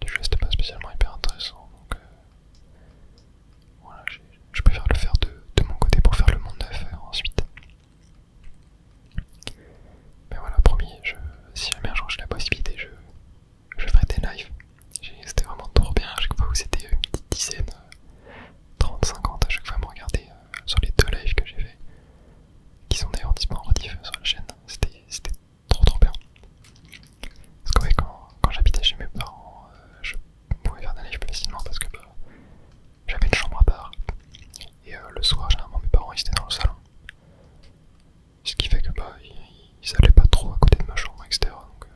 du jeu, c'était pas spécialement hyper intéressant. Donc voilà, je préfère le faire de mon côté pour faire le monde neuf ensuite. Mais voilà, promis, si jamais un jour j'ai la possibilité, je ferai des lives. C'était vraiment trop bien à chaque fois où c'était une petite dizaine, 30, 50 à chaque fois à me regarder sur les 2 lives que j'ai fait, qui sont d'ailleurs disponibles en rediff sur la chaîne. C'était trop bien. Parce que ouais, quand j'habitais chez mes parents, je pouvais faire des lives plus facilement parce que j'avais une chambre à part. Et le soir, généralement, mes parents ils étaient dans le salon. Ce qui fait que ils allaient pas trop à côté de ma chambre, etc. Donc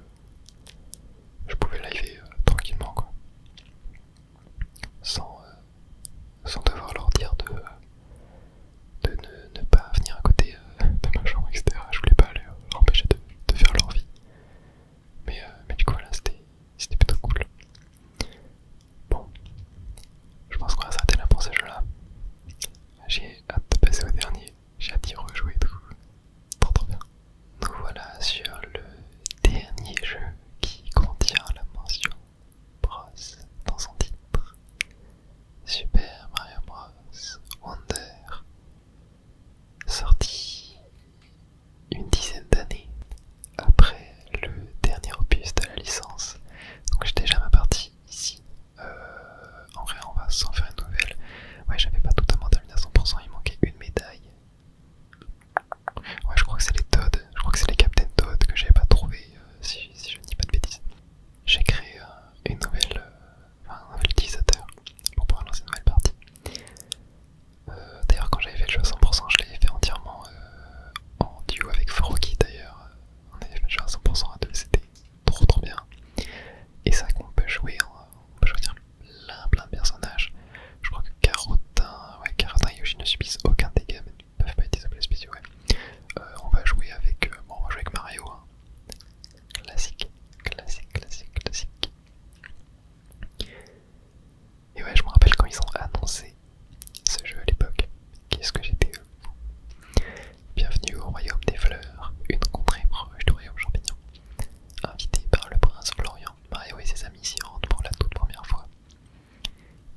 je pouvais liver tranquillement, quoi. Sans devoir leur dire de ne pas venir à côté de ma chambre, etc. Je voulais pas leur empêcher de faire leur vie. Mais du coup, voilà, c'était plutôt cool. Bon, je pense qu'on va s'arrêter là pour ce jeu-là. J'ai hâte de passer au dernier. J'ai hâte d'y rejouer et tout. Trop bien. Nous voilà sur le dernier jeu qui contient la mention Bros dans son titre. Super Mario Bros. Wonder. Sorti une dizaine d'années après le dernier opus de la licence. Donc j'ai déjà ma partie ici. En vrai on va s'en faire une nouvelle. Ouais, j'avais pas totalement terminé à 100%, il manquait une médaille. Ouais, je crois que c'est les Todd, je crois que c'est les Captain Todd que j'avais pas trouvé, si je ne dis pas de bêtises. J'ai créé un nouvel utilisateur pour pouvoir lancer une nouvelle partie. D'ailleurs, quand j'avais fait le jeu à 100%, je l'avais fait entièrement en duo avec Froki d'ailleurs. On avait fait le jeu à 100% à deux, c'était trop bien. Et c'est vrai qu'on peut jouer, on peut choisir plein de personnages. Je crois que Carotin et Yoshi ne subissent aucun dégât, mais ne peuvent pas être des objets spéciaux. Ouais. On va jouer avec Mario, hein. Classique. Et ouais, je me rappelle quand ils ont annoncé ce jeu à l'époque. Qu'est-ce que j'étais fou. Bienvenue au royaume des fleurs, une contrée proche du royaume champignon. Invité par le prince Florian, Mario et ses amis s'y rendent pour la toute première fois.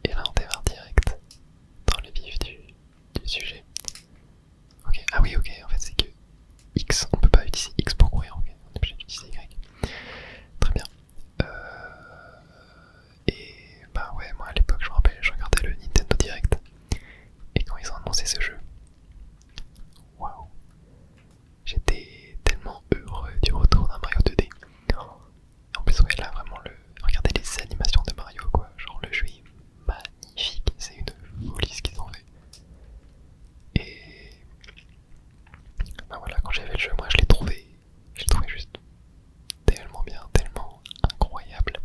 Et là on démarre direct dans le vif du sujet. Ok, ah oui, ok, en fait c'est que X, on peut pas utiliser X pour courir, ok, on est obligé d'utiliser Y. Très bien. Et ouais, moi à l'époque je me rappelle, je regardais le Nintendo Direct. Et quand ils ont annoncé ce jeu, waouh, j'étais tellement heureux du retour d'un Mario 2D. En plus ouais, là vraiment regardez les animations de Mario quoi, genre le jeu est magnifique, c'est une folie ce qu'ils ont fait. Et voilà, quand j'avais le jeu, moi je l'ai trouvé juste tellement bien, tellement incroyable.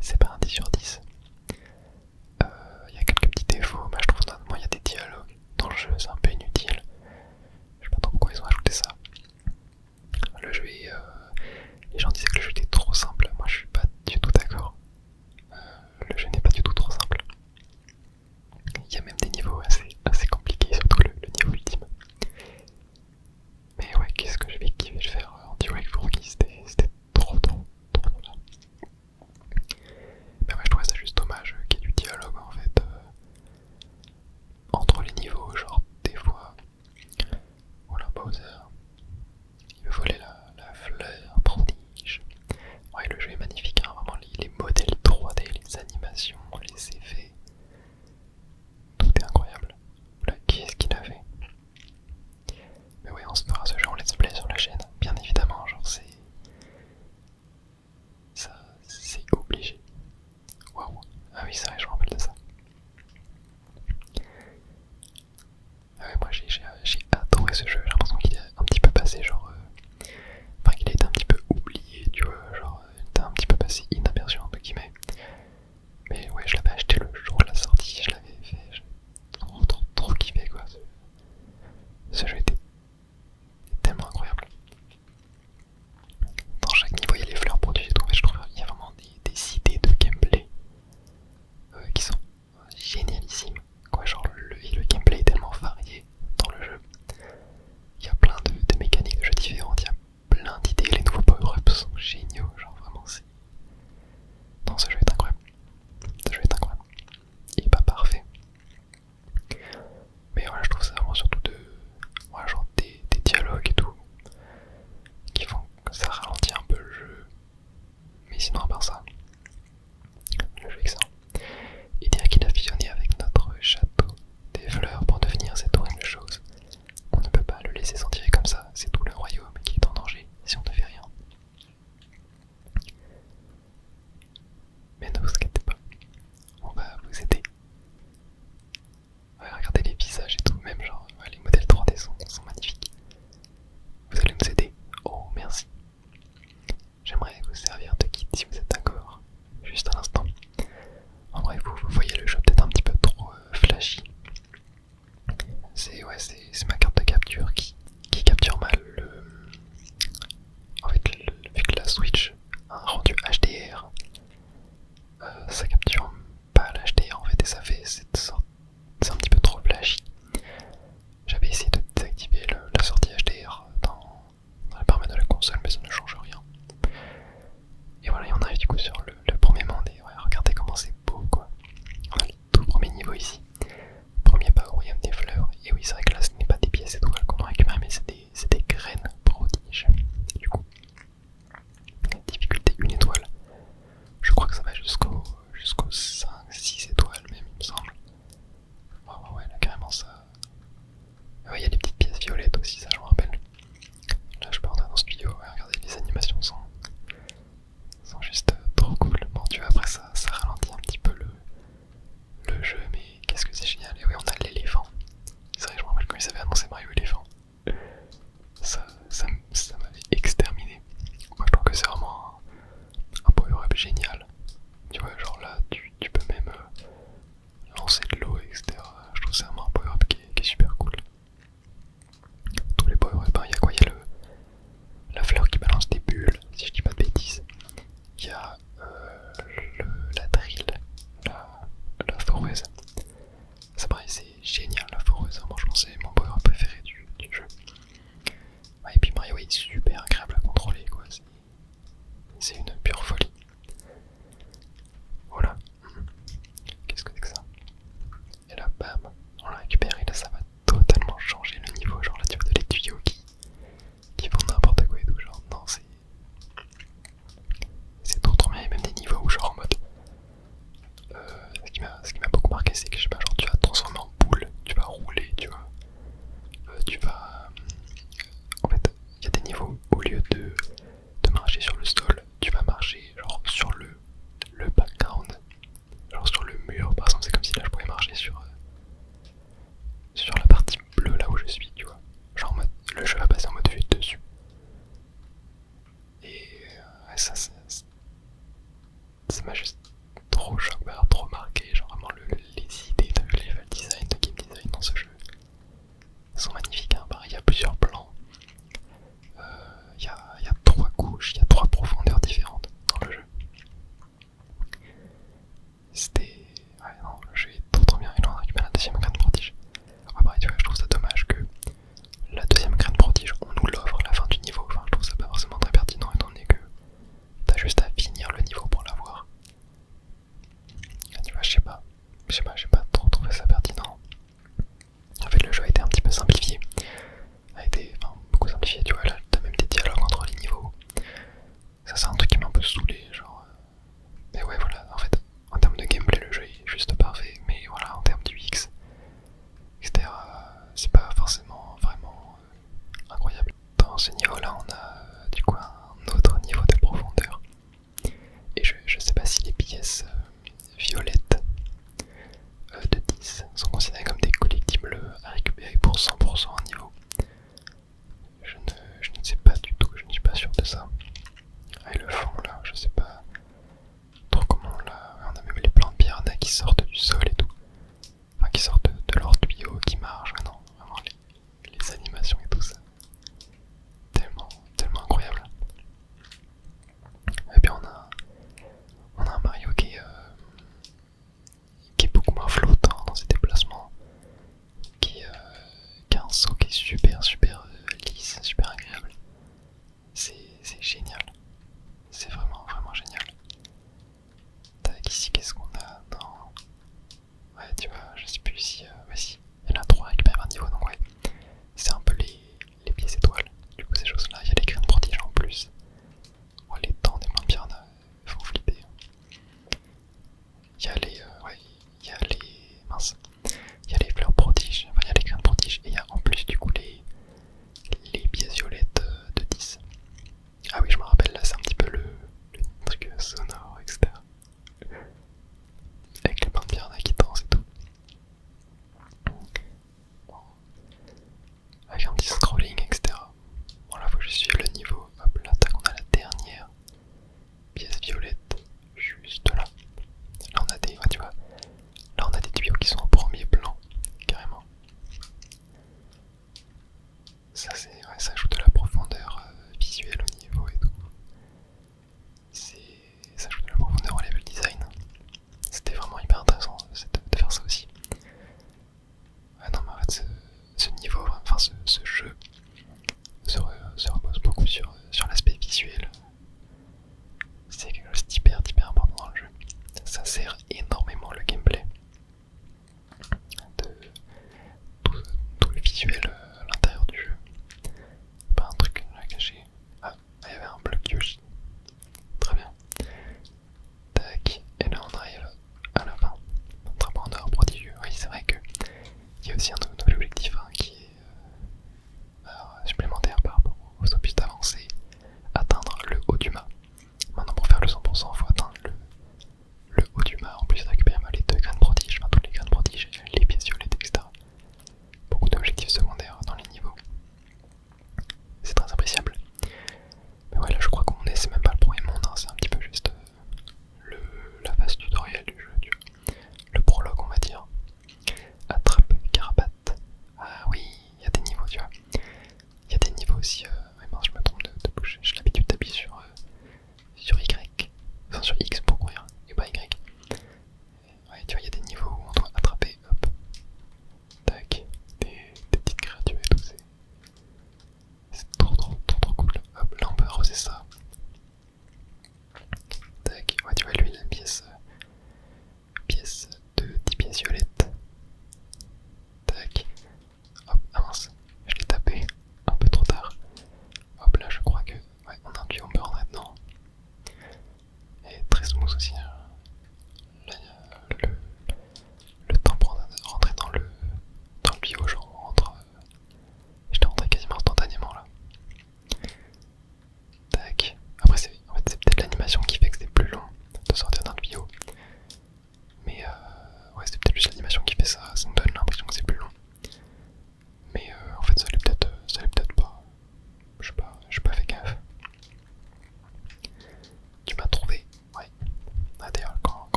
C'est pas un 10 sur 10. Il y a quelques petits défauts, mais je trouve notamment il y a des dialogues dans le jeu, c'est un peu inutile. Je sais pas trop pourquoi ils ont ajouté ça. Le jeu est... les gens disaient que le jeu était trop simple, moi je suis pas du tout d'accord. Le jeu n'est pas du tout trop simple. Il y a même des niveaux assez compliqués, surtout le niveau ultime. Mais ouais, qu'est-ce que j'avais kiffé de faire en duo avec Froki, c'était trop bien. Mais ouais, je trouvais ça juste dommage qu'il y ait du dialogue en fait entre les niveaux, genre des fois, voilà, Bowser, il veut voler la fleur prodige. seul, mais ça ne change rien. Et voilà, et on arrive du coup sur le premier monde, et ouais, regardez comment c'est beau quoi. On a le tout premier niveau ici. Premier pas au royaume des fleurs, et oui c'est vrai que là ce n'est pas des pièces étoiles qu'on a récupérées, mais c'est des graines prodiges. Du coup, difficulté 1 étoile. Je crois que ça va jusqu'au 5, 6 étoiles même il me semble. Oh, ouais là carrément ça. Ouais, il y a des petites pièces violettes aussi, ça je me rappelle. Là je peux rentrer dans ce tuyau, ouais, regardez.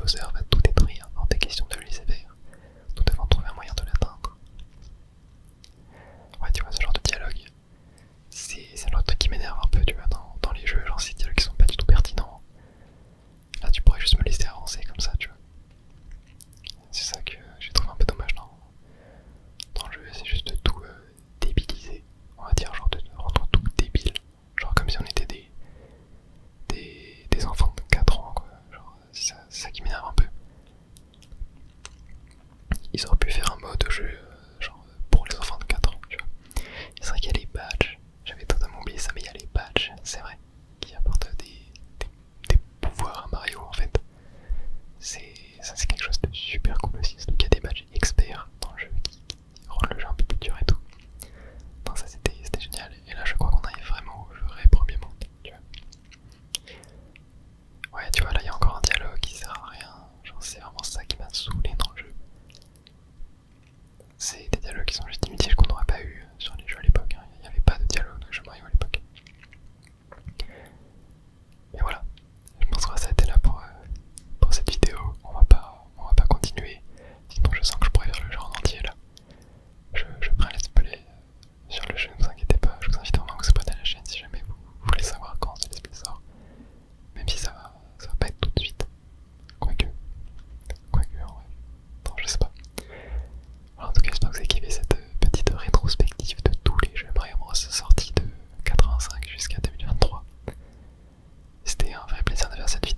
Bowser va tout détruire hors des questions de le laisser faire. Nous devons trouver un moyen de l'atteindre. Ouais, tu vois, ce genre de dialogue, c'est le genre de truc qui m'énerve un peu, tu vois, dans les jeux, genre ces dialogues qui sont pas du tout pertinents. Là, tu pourrais juste me laisser avancer comme ça, tu vois. C'est ça que j'ai trouvé un peu dommage dans le jeu, c'est juste de tout débiliser, on va dire, genre de rendre tout débile. Genre comme si on était des enfants de 4 ans, quoi. Genre, c'est ça qui m'énerve un peu. Ils auraient pu faire un mode de jeu, genre, pour les enfants de 4 ans, tu vois. C'est vrai qu'il y a les badges, j'avais totalement oublié ça, mais il y a les badges, c'est vrai, qui apportent des pouvoirs à Mario, en fait. Ça c'est quelque chose de super cool aussi, c'est qu'il y a des badges experts dans le jeu qui rendent le jeu un peu plus dur et tout. Non, ça c'était génial, et là je crois qu'on arrive vraiment au vrai premier monde, tu vois. Ouais, tu vois, là il y a encore un dialogue qui sert à rien, genre c'est vraiment ça qui m'a saoulé dans le jeu. C'est des dialogues qui sont juste inutiles qu'on n'aurait pas eu sur les jeux à l'époque, hein. Il n'y avait pas de dialogue dans les jeux Mario à l'époque. Mais voilà, je pense qu'on va s'arrêter là pour cette vidéo, on va pas continuer, sinon je sens que je pourrais faire le jeu en entier là. Je ferai un let's play sur le jeu, ne vous inquiétez pas, je vous invite vraiment à vous abonner à la chaîne si jamais vous voulez savoir quand ce let's play sort. Même si ça va pas être tout de suite. Quoique en vrai. Non, je sais pas. Alors, en tout cas, j'espère que vous avez kiffé cette petite rétrospective de tous les jeux Mario Bros sortis de 85 jusqu'à 2023. C'était un vrai plaisir de faire cette vidéo.